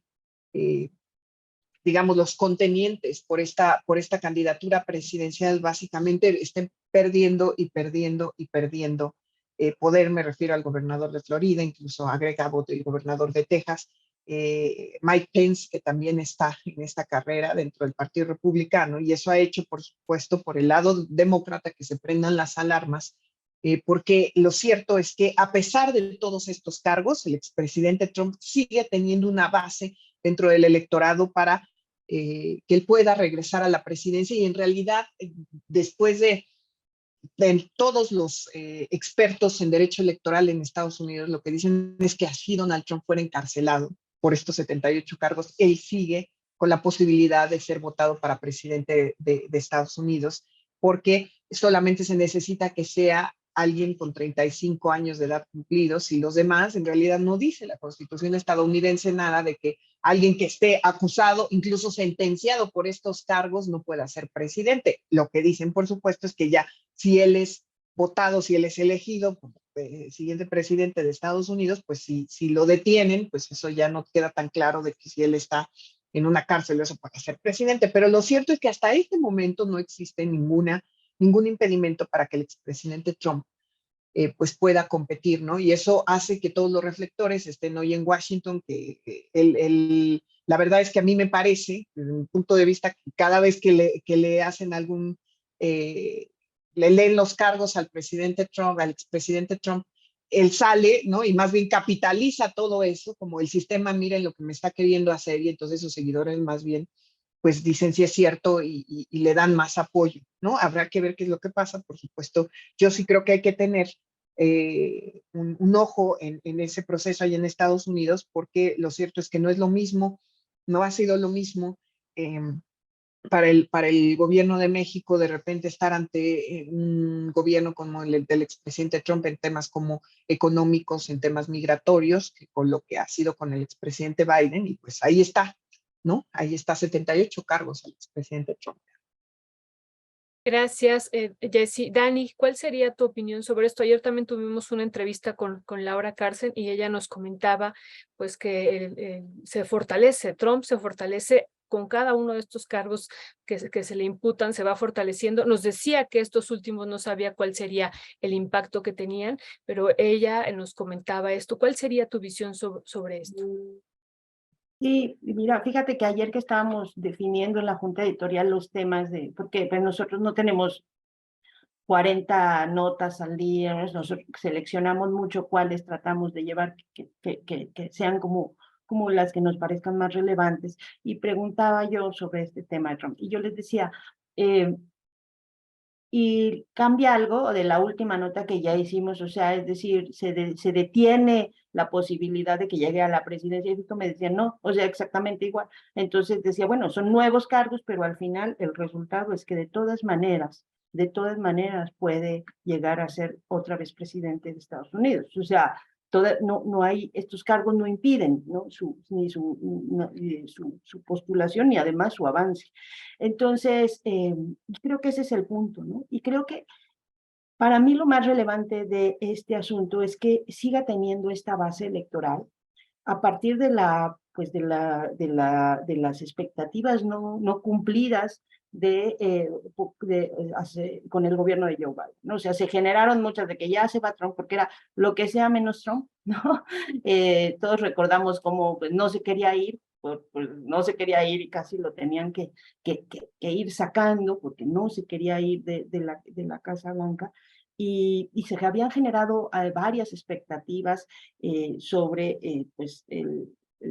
digamos, los contenientes por esta candidatura presidencial básicamente estén perdiendo poder. Me refiero al gobernador de Florida, incluso agrega voto el gobernador de Texas, Mike Pence, que también está en esta carrera dentro del Partido Republicano, y eso ha hecho, por supuesto, por el lado demócrata, que se prendan las alarmas, porque lo cierto es que a pesar de todos estos cargos, el expresidente Trump sigue teniendo una base dentro del electorado para que él pueda regresar a la presidencia. Y en realidad, después de todos los expertos en derecho electoral en Estados Unidos, lo que dicen es que así Donald Trump fuera encarcelado por estos 78 cargos, él sigue con la posibilidad de ser votado para presidente de Estados Unidos, porque solamente se necesita que sea alguien con 35 años de edad cumplidos, y los demás, en realidad no dice la Constitución estadounidense nada de que alguien que esté acusado, incluso sentenciado por estos cargos, no pueda ser presidente. Lo que dicen, por supuesto, es que ya si él es votado, si él es elegido como siguiente presidente de Estados Unidos, pues si lo detienen, pues eso ya no queda tan claro de que si él está en una cárcel, eso para ser presidente. Pero lo cierto es que hasta este momento no existe ningún impedimento para que el expresidente Trump pues pueda competir, ¿no? Y eso hace que todos los reflectores estén hoy en Washington, que la verdad es que a mí me parece, desde mi punto de vista, que cada vez que le hacen le leen los cargos al presidente Trump, al expresidente Trump, él sale, ¿no? Y más bien capitaliza todo eso, como el sistema, miren lo que me está queriendo hacer, y entonces sus seguidores más bien pues dicen si es cierto y le dan más apoyo, ¿no? Habrá que ver qué es lo que pasa, por supuesto. Yo sí creo que hay que tener un ojo en ese proceso allá en Estados Unidos, porque lo cierto es que no es lo mismo, no ha sido lo mismo para el gobierno de México de repente estar ante un gobierno como el del expresidente Trump en temas como económicos, en temas migratorios, que con lo que ha sido con el expresidente Biden. Y pues ahí está, ¿no? Ahí está, 78 cargos al expresidente Trump. Gracias, Jessy. Dani, ¿cuál sería tu opinión sobre esto? Ayer también tuvimos una entrevista con Laura Carson y ella nos comentaba pues que Trump se fortalece con cada uno de estos cargos que se le imputan, se va fortaleciendo. Nos decía que estos últimos no sabía cuál sería el impacto que tenían, pero ella nos comentaba esto. ¿Cuál sería tu visión sobre esto? Sí, mira, fíjate que ayer que estábamos definiendo en la Junta Editorial los temas porque pues nosotros no tenemos 40 notas al día, nosotros seleccionamos mucho cuáles tratamos de llevar que sean como como las que nos parezcan más relevantes, y preguntaba yo sobre este tema de Trump. Y yo les decía, y cambia algo de la última nota que ya hicimos, o sea, es decir, se detiene la posibilidad de que llegue a la presidencia, y Víctor me decía, no, o sea, exactamente igual. Entonces decía, bueno, son nuevos cargos, pero al final el resultado es que de todas maneras puede llegar a ser otra vez presidente de Estados Unidos. O sea, no hay, estos cargos no impiden, ¿no? Ni su postulación, ni además su avance. Entonces, creo que ese es el punto, ¿no? Y creo que para mí lo más relevante de este asunto es que siga teniendo esta base electoral a partir de las expectativas no cumplidas con el gobierno de Joe Biden, ¿no? O sea, se generaron muchas de que ya se va Trump porque era lo que sea menos Trump, ¿no? Todos recordamos cómo pues, no se quería ir, no se quería ir y casi lo tenían que ir sacando porque no se quería ir de la Casa Blanca. Y se habían generado varias expectativas sobre pues el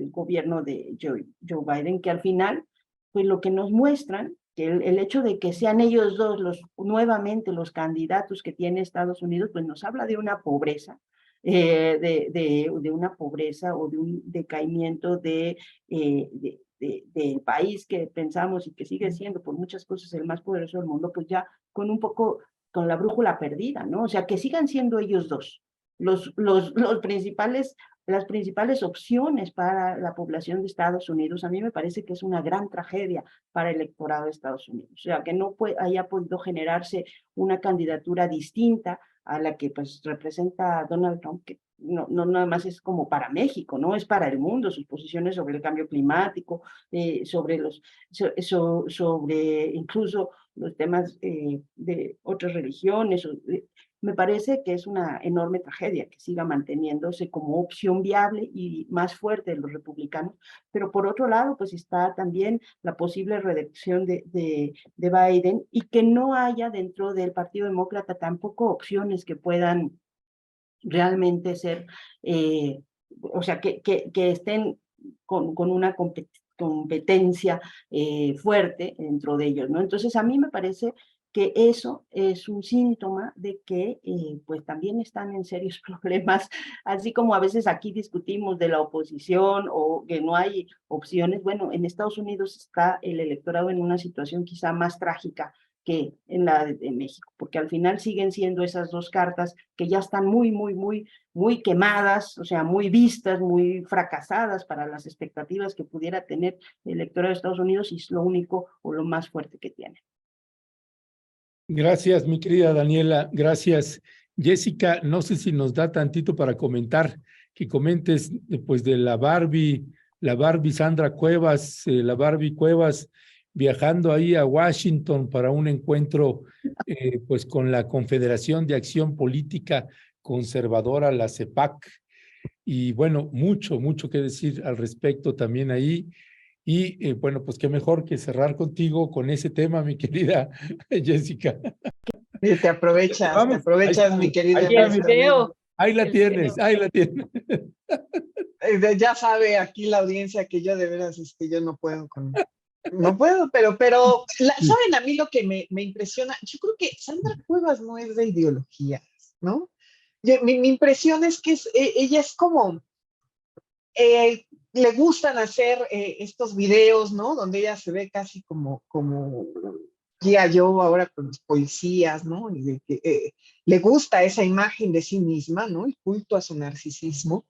gobierno de Joe Biden, que al final, pues lo que nos muestran, que el hecho de que sean ellos dos nuevamente los candidatos que tiene Estados Unidos, pues nos habla de una pobreza, de una pobreza o de un decaimiento del país que pensamos y que sigue siendo por muchas cosas el más poderoso del mundo, pues ya con la brújula perdida, ¿no? O sea, que sigan siendo ellos dos las principales opciones para la población de Estados Unidos. A mí me parece que es una gran tragedia para el electorado de Estados Unidos. O sea, que no haya podido generarse una candidatura distinta a la que pues representa Donald Trump, que no nada más es como para México, no es para el mundo, sus posiciones sobre el cambio climático, sobre incluso los temas de otras religiones. Me parece que es una enorme tragedia que siga manteniéndose como opción viable y más fuerte de los republicanos, pero por otro lado, pues está también la posible reelección de Biden y que no haya dentro del Partido Demócrata tampoco opciones que puedan realmente ser, o sea, que estén con una competencia fuerte dentro de ellos, ¿no? Entonces, a mí me parece que eso es un síntoma de que pues también están en serios problemas, así como a veces aquí discutimos de la oposición o que no hay opciones. Bueno, en Estados Unidos está el electorado en una situación quizá más trágica que en la de México, porque al final siguen siendo esas dos cartas que ya están muy quemadas, o sea, muy vistas, muy fracasadas para las expectativas que pudiera tener el electorado de Estados Unidos, y es lo único o lo más fuerte que tiene. Gracias, mi querida Daniela. Gracias. Jessica, no sé si nos da tantito para comentar, que comentes pues de la Barbie Sandra Cuevas, la Barbie Cuevas, viajando ahí a Washington para un encuentro pues con la Confederación de Acción Política Conservadora, la CEPAC. Y bueno, mucho que decir al respecto también ahí. Y bueno, pues qué mejor que cerrar contigo con ese tema, mi querida Jessica. Te aprovechas, mi querida. Ahí la tienes. Ya sabe aquí la audiencia que yo de veras yo no puedo pero ¿saben a mí lo que me impresiona? Yo creo que Sandra Cuevas no es de ideologías, ¿no? Mi impresión es que ella es como, le gustan hacer estos videos, ¿no? Donde ella se ve casi como guía yo ahora con los policías, ¿no? Y de que le gusta esa imagen de sí misma, ¿no? El culto a su narcisismo.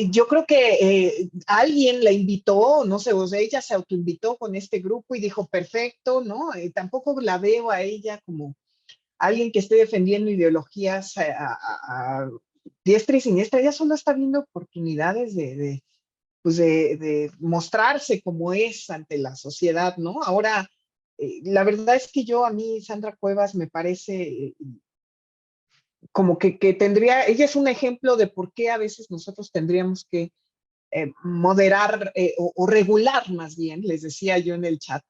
Yo creo que alguien la invitó, no sé, o sea, ella se autoinvitó con este grupo y dijo, perfecto, ¿no? Tampoco la veo a ella como alguien que esté defendiendo ideologías a diestra y siniestra. Ella solo está viendo oportunidades de mostrarse como es ante la sociedad, ¿no? Ahora, la verdad es que a mí Sandra Cuevas me parece como que tendría, ella es un ejemplo de por qué a veces nosotros tendríamos que moderar o regular más bien, les decía yo en el chat,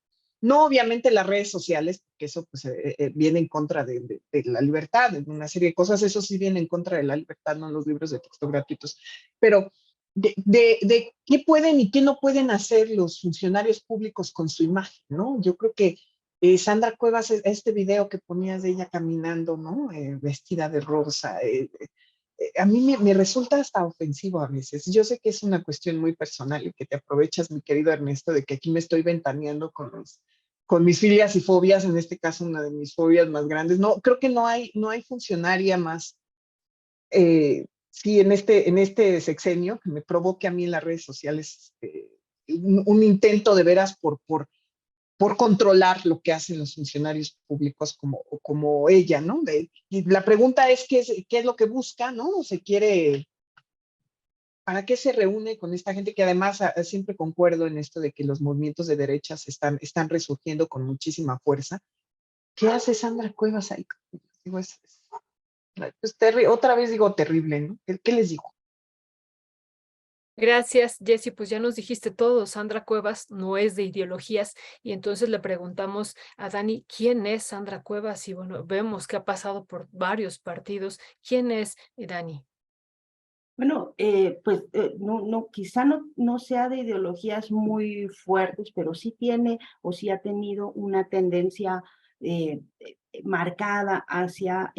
no obviamente las redes sociales, porque eso pues, viene en contra de la libertad, de una serie de cosas, eso sí viene en contra de la libertad, no los libros de texto gratuitos, pero de qué pueden y qué no pueden hacer los funcionarios públicos con su imagen, ¿no? Yo creo que Sandra Cuevas, este video que ponías de ella caminando, ¿no? Vestida de rosa, a mí me resulta hasta ofensivo a veces. Yo sé que es una cuestión muy personal y que te aprovechas, mi querido Ernesto, de que aquí me estoy ventaneando con mis filias y fobias, en este caso una de mis fobias más grandes. No, creo que no hay funcionaria más, sí, en este sexenio, que me provoque a mí en las redes sociales un intento de veras por controlar lo que hacen los funcionarios públicos como ella, ¿no? Y la pregunta es, ¿qué es lo que busca, no? ¿O se quiere, para qué se reúne con esta gente que además siempre concuerdo en esto de que los movimientos de derechas están resurgiendo con muchísima fuerza? ¿Qué hace Sandra Cuevas ahí? Digo, otra vez digo terrible, ¿no? ¿Qué les digo? Gracias, Jessy. Pues ya nos dijiste todo. Sandra Cuevas no es de ideologías y entonces le preguntamos a Dani, ¿quién es Sandra Cuevas? Y bueno, vemos que ha pasado por varios partidos. ¿Quién es Dani? Bueno, pues quizá no sea de ideologías muy fuertes, pero sí tiene o sí ha tenido una tendencia marcada hacia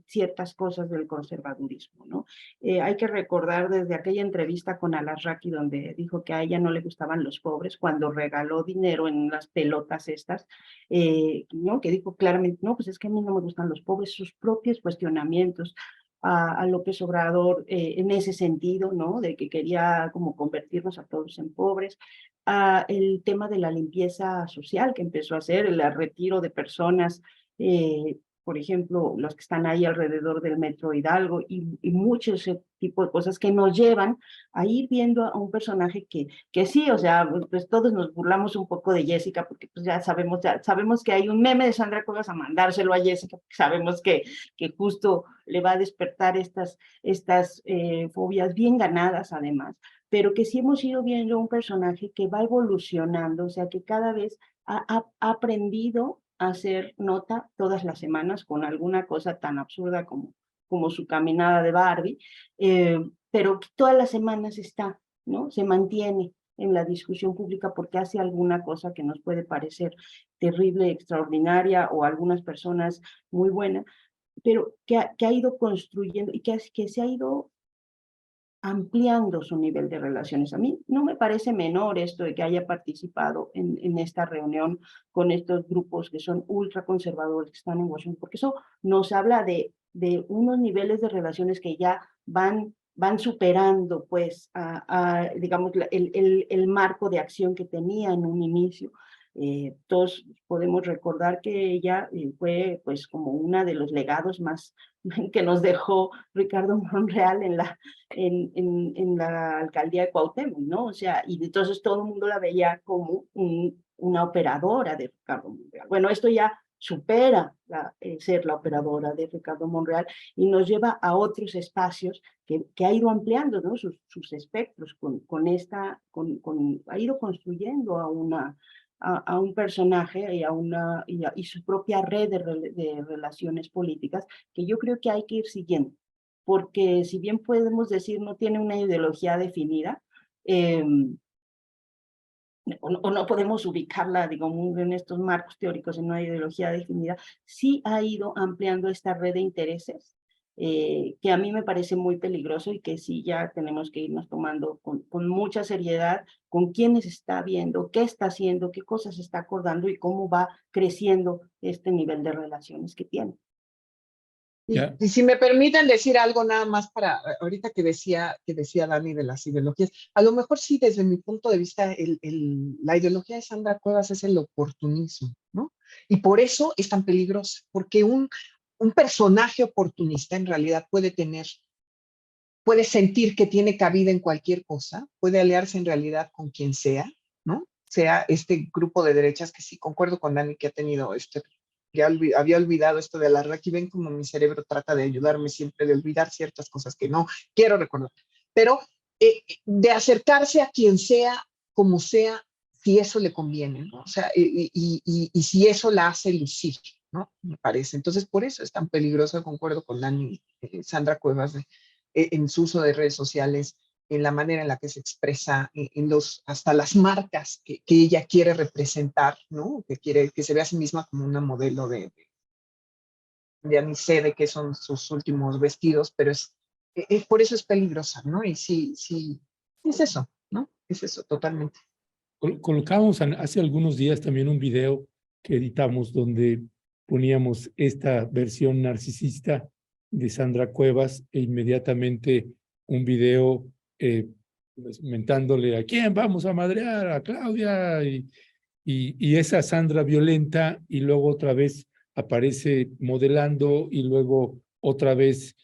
ciertas cosas del conservadurismo, ¿no? Hay que recordar desde aquella entrevista con Alarraqui donde dijo que a ella no le gustaban los pobres cuando regaló dinero en las pelotas estas, ¿no? Que dijo claramente, no, pues es que a mí no me gustan los pobres, sus propios cuestionamientos a López Obrador en ese sentido, ¿no? De que quería como convertirnos a todos en pobres. El tema de la limpieza social que empezó a hacer, el retiro de personas, por ejemplo, los que están ahí alrededor del Metro Hidalgo y muchos tipo de cosas que nos llevan a ir viendo a un personaje que sí, o sea, pues todos nos burlamos un poco de Jessica porque pues ya sabemos que hay un meme de Sandra Cuevas a mandárselo a Jessica, porque sabemos que justo le va a despertar estas fobias bien ganadas además, pero que sí hemos ido viendo un personaje que va evolucionando, o sea, que cada vez ha aprendido a hacer nota todas las semanas con alguna cosa tan absurda como su caminada de Barbie, pero que todas las semanas está, ¿no? Se mantiene en la discusión pública porque hace alguna cosa que nos puede parecer terrible, extraordinaria o a algunas personas muy buena, pero que ha ido construyendo y que se ha ido ampliando su nivel de relaciones. A mí no me parece menor esto de que haya participado en esta reunión con estos grupos que son ultraconservadores que están en Washington, porque eso nos habla de unos niveles de relaciones que ya van superando, pues, digamos, el marco de acción que tenía en un inicio. Todos podemos recordar que ella fue, pues, como una de los legados más que nos dejó Ricardo Monreal en la alcaldía de Cuauhtémoc, ¿no? O sea, y entonces todo el mundo la veía como una operadora de Ricardo Monreal. Bueno, esto ya supera ser la operadora de Ricardo Monreal y nos lleva a otros espacios que ha ido ampliando, ¿no? sus espectros ha ido construyendo a un personaje y su propia red de relaciones políticas que yo creo que hay que ir siguiendo, porque si bien podemos decir no tiene una ideología definida, o no podemos ubicarla, digamos, en estos marcos teóricos en una ideología definida, sí ha ido ampliando esta red de intereses, que a mí me parece muy peligroso y que sí ya tenemos que irnos tomando con mucha seriedad con quiénes está viendo, qué está haciendo, qué cosas está acordando y cómo va creciendo este nivel de relaciones que tiene. Y si me permiten decir algo nada más para ahorita que decía Dani de las ideologías, a lo mejor sí desde mi punto de vista la ideología de Sandra Cuevas es el oportunismo, ¿no? Y por eso es tan peligroso, porque un personaje oportunista en realidad puede sentir que tiene cabida en cualquier cosa, puede aliarse en realidad con quien sea, ¿no? Sea este grupo de derechas que sí concuerdo con Dani que ha tenido ya había olvidado esto de Alarraqui, ven como mi cerebro trata de ayudarme siempre de olvidar ciertas cosas que no quiero recordar, pero de acercarse a quien sea, como sea, si eso le conviene, ¿no? O sea, y si eso la hace lucir, ¿no? Me parece. Entonces, por eso es tan peligroso, concuerdo con Dani, Sandra Cuevas, en su uso de redes sociales, en la manera en la que se expresa, hasta las marcas que ella quiere representar, ¿no? Que se ve a sí misma como una modelo ya ni sé de qué son sus últimos vestidos, pero por eso es peligrosa, ¿no? Y sí, es eso, ¿no? Es eso, totalmente. Colocamos hace algunos días también un video que editamos donde poníamos esta versión narcisista de Sandra Cuevas e inmediatamente un video mentándole a quién vamos a madrear, a Claudia, y esa Sandra violenta, y luego otra vez aparece modelando y luego otra vez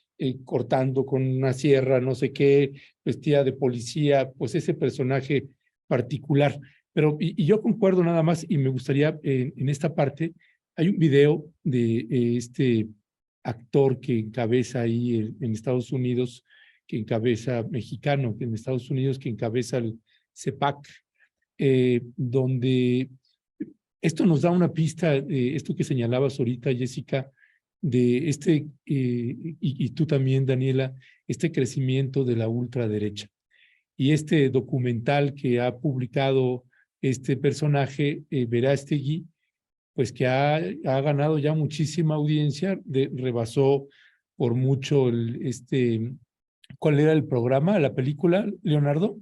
cortando con una sierra, no sé qué, vestida de policía, pues ese personaje particular. Pero, y yo concuerdo nada más, y me gustaría en esta parte, hay un video de este actor que encabeza ahí en Estados Unidos, que encabeza, mexicano, que en Estados Unidos, que encabeza el CEPAC, donde esto nos da una pista de esto que señalabas ahorita, Jessica, de y tú también, Daniela, este crecimiento de la ultraderecha. Y este documental que ha publicado este personaje, Verástegui, pues que ha ganado ya muchísima audiencia, rebasó por mucho ¿cuál era el programa, la película, Leonardo?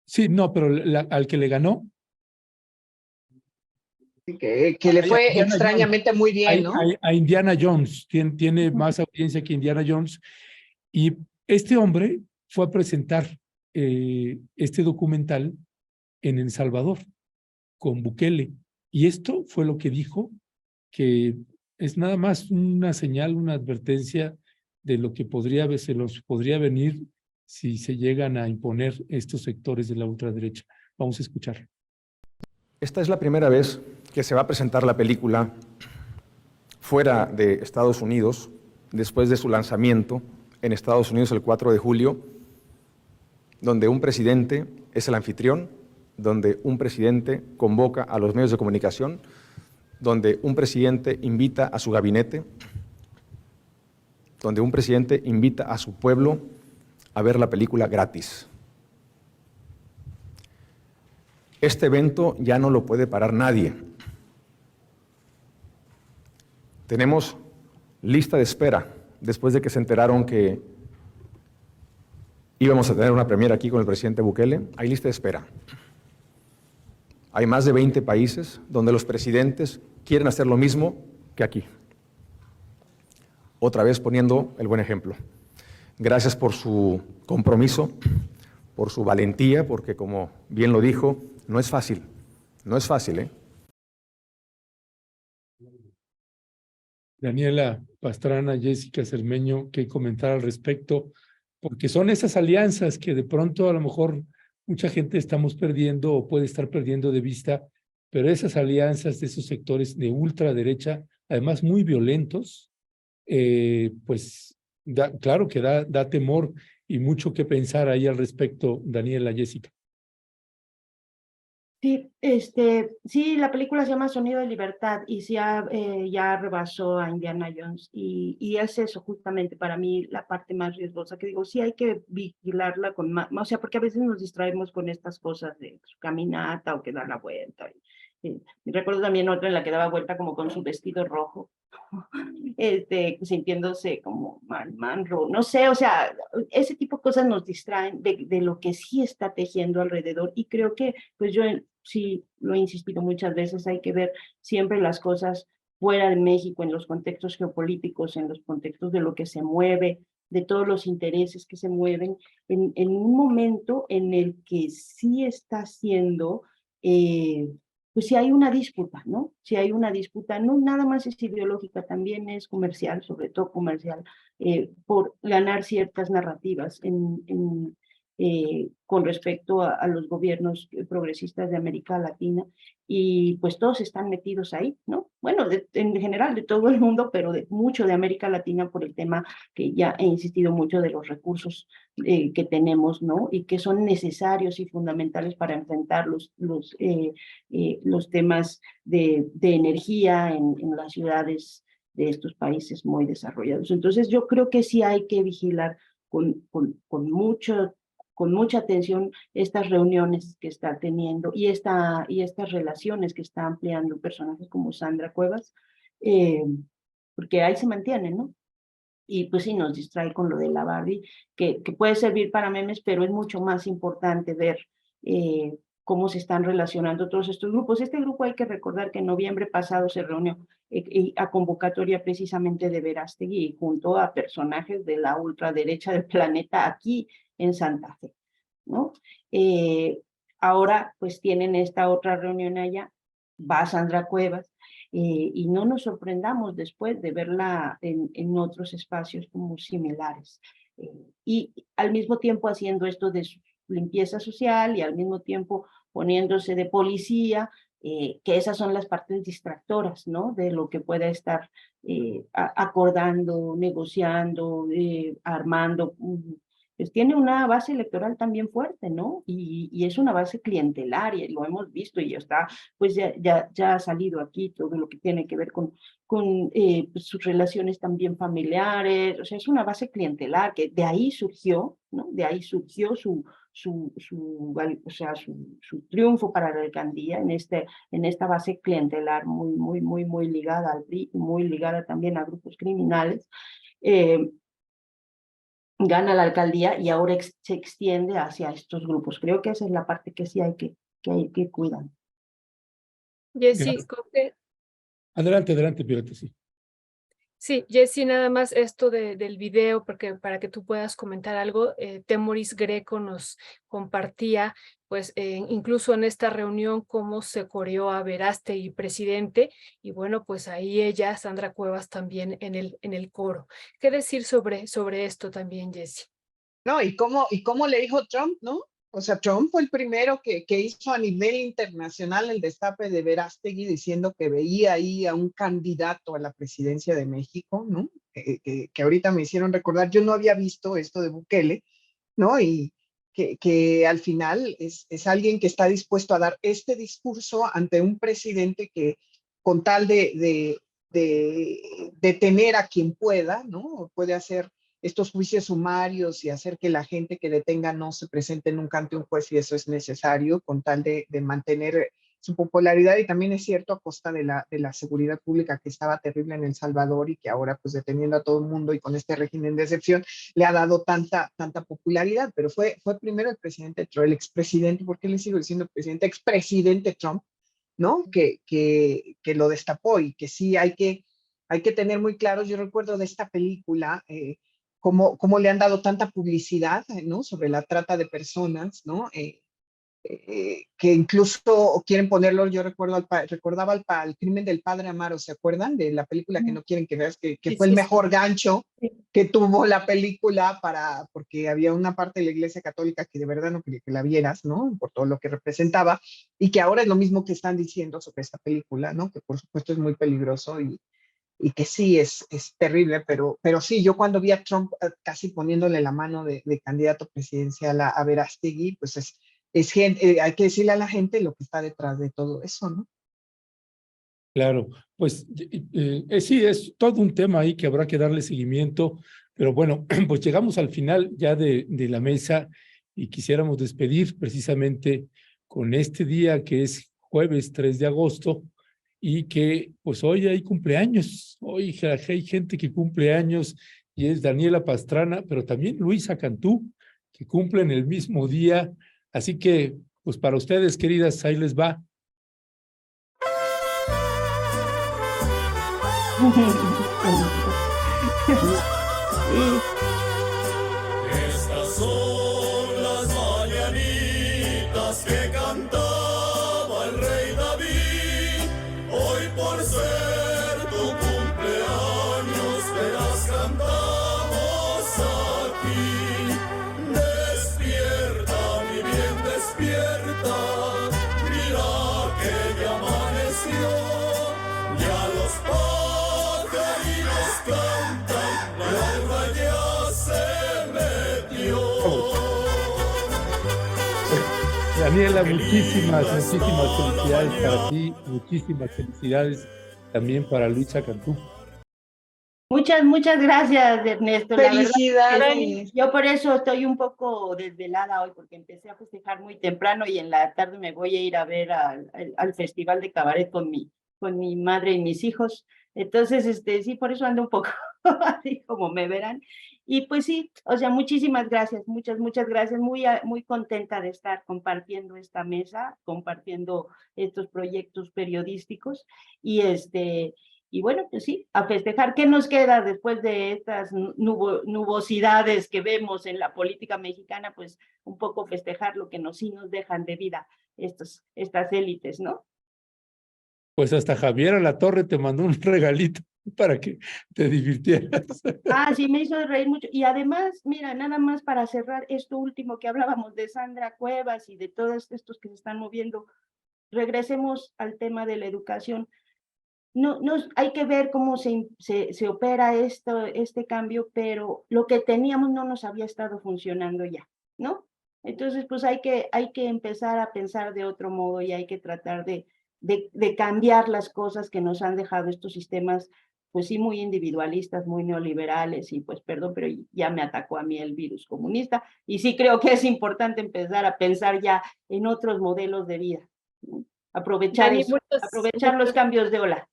Sí, no, pero al que le ganó. Que le fue extrañamente muy bien, ¿no? A Indiana Jones, tiene más audiencia que Indiana Jones. Y este hombre fue a presentar este documental en El Salvador con Bukele. Y esto fue lo que dijo, que es nada más una señal, una advertencia de lo que se los podría venir si se llegan a imponer estos sectores de la ultraderecha. Vamos a escuchar. Esta es la primera vez que se va a presentar la película fuera de Estados Unidos, después de su lanzamiento en Estados Unidos el 4 de julio, donde un presidente es el anfitrión, donde un presidente convoca a los medios de comunicación, donde un presidente invita a su gabinete, donde un presidente invita a su pueblo a ver la película gratis. Este evento ya no lo puede parar nadie. Tenemos lista de espera después de que se enteraron que íbamos a tener una premiere aquí con el presidente Bukele. Hay lista de espera. Hay más de 20 países donde los presidentes quieren hacer lo mismo que aquí. Otra vez poniendo el buen ejemplo. Gracias por su compromiso, por su valentía, porque como bien lo dijo, no es fácil, ¿eh? Daniela Pastrana, Jessica Cermeño, ¿qué comentar al respecto? Porque son esas alianzas que de pronto a lo mejor mucha gente estamos perdiendo o puede estar perdiendo de vista, pero esas alianzas de esos sectores de ultraderecha, además muy violentos, pues claro que da temor y mucho que pensar ahí al respecto, Daniela, Jessica. Sí, sí, la película se llama Sonido de Libertad y sí ya rebasó a Indiana Jones y es eso justamente para mí la parte más riesgosa, que digo, sí hay que vigilarla con más, o sea, porque a veces nos distraemos con estas cosas de su caminata o que da la vuelta. Recuerdo también otra en la que daba vuelta como con su vestido rojo, sintiéndose como manro, no sé, o sea, ese tipo de cosas nos distraen de lo que sí está tejiendo alrededor y creo que, pues yo sí lo he insistido muchas veces, hay que ver siempre las cosas fuera de México, en los contextos geopolíticos, en los contextos de lo que se mueve, de todos los intereses que se mueven, en un momento en el que sí está siendo pues si hay una disputa, ¿no? Si hay una disputa, no nada más es ideológica, también es comercial, sobre todo comercial, por ganar ciertas narrativas con respecto a los gobiernos progresistas de América Latina, y pues todos están metidos ahí, ¿no? Bueno, en general de todo el mundo, pero mucho de América Latina por el tema que ya he insistido mucho de los recursos que tenemos, ¿no? Y que son necesarios y fundamentales para enfrentar los temas de energía en las ciudades estos países muy desarrollados. Entonces yo creo que sí hay que vigilar con mucha atención estas reuniones que está teniendo y estas relaciones que está ampliando personajes como Sandra Cuevas, porque ahí se mantienen, ¿no? Y pues sí, nos distrae con lo de la Barbie, que puede servir para memes, pero es mucho más importante ver cómo se están relacionando todos estos grupos. Este grupo hay que recordar que en noviembre pasado se reunió a convocatoria precisamente de Verástegui junto a personajes de la ultraderecha del planeta aquí en Santa Fe, ¿no? Ahora pues tienen esta otra reunión allá, va Sandra Cuevas, y no nos sorprendamos después de verla en otros espacios como similares. Y al mismo tiempo haciendo esto de su limpieza social y al mismo tiempo poniéndose de policía, que esas son las partes distractoras, ¿no? De lo que pueda estar acordando, negociando, armando. Pues tiene una base electoral también fuerte, ¿no? Y es una base clientelaria, lo hemos visto y está, pues ya ha salido aquí todo lo que tiene que ver con pues sus relaciones también familiares, o sea, es una base clientelar que de ahí surgió, ¿no? De ahí surgió su triunfo para la alcaldía en esta base clientelar muy ligada al PRI, muy ligada también a grupos criminales. Gana la alcaldía y ahora se extiende hacia estos grupos. Creo que esa es la parte que sí hay que cuidar. Jessy, Adelante, Violeta, sí. Sí, Jessy, nada más esto del video, porque para que tú puedas comentar algo, Temoris Greco nos compartía, pues incluso en esta reunión, cómo se coreó a Verástegui presidente, y bueno, pues ahí ella, Sandra Cuevas, también en el coro. ¿Qué decir sobre esto también, Jessy? No, y cómo le dijo Trump, ¿no? O sea, Trump fue el primero que hizo a nivel internacional el destape de Verástegui diciendo que veía ahí a un candidato a la presidencia de México, ¿no? Que ahorita me hicieron recordar, yo no había visto esto de Bukele, ¿no? Y que al final es alguien que está dispuesto a dar este discurso ante un presidente que con tal de detener a quien pueda, ¿no? Puede hacer estos juicios sumarios y hacer que la gente que detenga no se presente nunca ante un juez, y eso es necesario con tal de mantener su popularidad, y también es cierto a costa de la seguridad pública que estaba terrible en El Salvador y que ahora pues deteniendo a todo el mundo y con este régimen de excepción le ha dado tanta popularidad, pero fue primero el presidente Trump, el expresidente, ¿por qué le sigo diciendo presidente? Expresidente Trump, ¿no? Que lo destapó, y que sí hay que tener muy claro. Yo recuerdo de esta película cómo le han dado tanta publicidad, ¿no? Sobre la trata de personas, ¿no? Que incluso quieren ponerlo, yo recordaba el crimen del padre Amaro, ¿se acuerdan? De la película que no quieren que veas, que fue el mejor gancho que tuvo la película porque había una parte de la Iglesia Católica que de verdad no quería que la vieras, ¿no? Por todo lo que representaba, y que ahora es lo mismo que están diciendo sobre esta película, ¿no? Que por supuesto es muy peligroso y que sí es terrible, pero sí, yo cuando vi a Trump casi poniéndole la mano de candidato presidencial a Verástegui, pues es gente, hay que decirle a la gente lo que está detrás de todo eso, ¿no? Claro, pues sí, es todo un tema ahí que habrá que darle seguimiento, pero bueno, pues llegamos al final ya de la mesa y quisiéramos despedir precisamente con este día que es jueves 3 de agosto y que pues hoy hay cumpleaños, hoy hay gente que cumple años y es Daniela Pastrana, pero también Luisa Cantú, que cumplen el mismo día. Así que, pues para ustedes, queridas, ahí les va. Estas son las mañanitas que cantaba el rey David. Hoy por ser tu cumpleaños te las cantamos aquí. Despierta, mi bien, despierta. Mira que ya amaneció. Ya los pajaritos cantan, la luna ya se metió. Daniela, muchísimas felicidades para ti, muchísimas felicidades también para Luisa Cantú. Muchas gracias, Ernesto. Felicidades. La verdad, yo por eso estoy un poco desvelada hoy, porque empecé a festejar muy temprano y en la tarde me voy a ir a ver al Festival de Cabaret con mi madre y mis hijos. Entonces, sí, por eso ando un poco así como me verán. Y pues sí, o sea, muchísimas gracias, muchas gracias. Muy contenta de estar compartiendo esta mesa, compartiendo estos proyectos periodísticos y bueno, pues sí, a festejar. ¿Qué nos queda después de estas nubosidades que vemos en la política mexicana? Pues un poco festejar lo que sí nos dejan de vida estas élites, ¿no? Pues hasta Javier Alatorre te mandó un regalito para que te divirtieras. Sí, me hizo reír mucho. Y además, mira, nada más para cerrar esto último que hablábamos de Sandra Cuevas y de todos estos que se están moviendo, regresemos al tema de la educación. No, hay que ver cómo se opera este cambio, pero lo que teníamos no nos había estado funcionando ya, ¿no? Entonces, pues hay que empezar a pensar de otro modo y hay que tratar de cambiar las cosas que nos han dejado estos sistemas, pues sí, muy individualistas, muy neoliberales, y pues perdón, pero ya me atacó a mí el virus comunista, y sí creo que es importante empezar a pensar ya en otros modelos de vida, ¿no? Aprovechar los cambios de ola.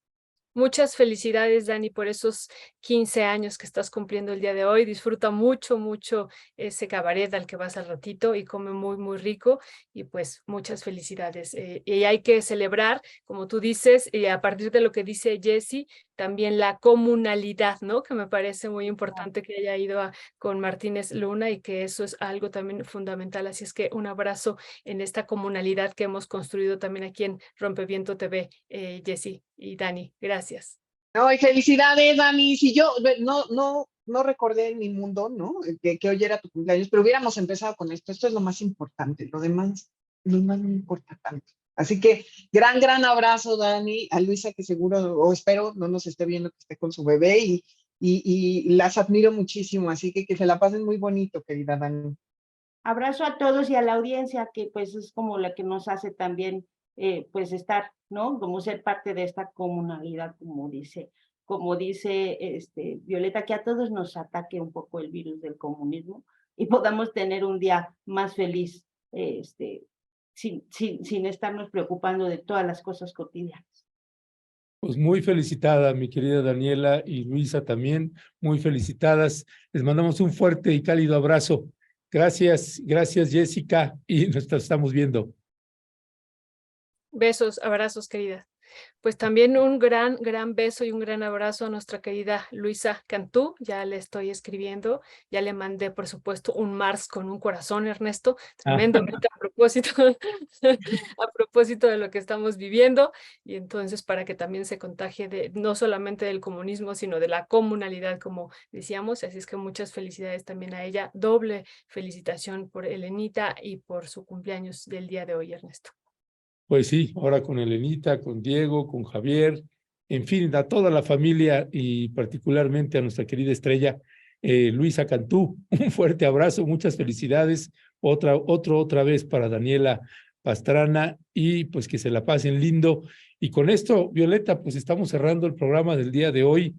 Muchas felicidades, Dani, por esos 15 años que estás cumpliendo el día de hoy. Disfruta mucho ese cabaret al que vas al ratito y come muy rico. Y pues muchas felicidades. Y hay que celebrar, como tú dices, y a partir de lo que dice Jessie, también la comunalidad, ¿no? Que me parece muy importante que haya ido con Martínez Luna y que eso es algo también fundamental. Así es que un abrazo en esta comunalidad que hemos construido también aquí en Rompeviento TV, Jessie y Dani. Gracias. No, y felicidades, Dani. Si yo no recordé en mi mundo, ¿no? Que hoy era tu cumpleaños, pero hubiéramos empezado con esto. Esto es lo más importante. Lo demás no importa tanto. Así que gran abrazo, Dani, a Luisa, que seguro, o espero, no nos esté viendo, que esté con su bebé, y las admiro muchísimo, así que se la pasen muy bonito, querida Dani. Abrazo a todos y a la audiencia, que pues es como la que nos hace también, pues estar, ¿no? Como ser parte de esta comunalidad, como dice Violeta, que a todos nos ataque un poco el virus del comunismo y podamos tener un día más feliz, sin estarnos preocupando de todas las cosas cotidianas. Pues muy felicitada, mi querida Daniela y Luisa también, muy felicitadas. Les mandamos un fuerte y cálido abrazo. Gracias, Jessica, y nos estamos viendo. Besos, abrazos, querida. Pues también un gran beso y un gran abrazo a nuestra querida Luisa Cantú. Ya le estoy escribiendo, ya le mandé, por supuesto, un Mars con un corazón, Ernesto, tremendamente a propósito de lo que estamos viviendo, y entonces para que también se contagie no solamente del comunismo, sino de la comunalidad, como decíamos. Así es que muchas felicidades también a ella. Doble felicitación por Elenita y por su cumpleaños del día de hoy, Ernesto. Pues sí, ahora con Elenita, con Diego, con Javier, en fin, a toda la familia y particularmente a nuestra querida estrella Luisa Cantú. Un fuerte abrazo, muchas felicidades. Otra vez para Daniela Pastrana, y pues que se la pasen lindo. Y con esto, Violeta, pues estamos cerrando el programa del día de hoy.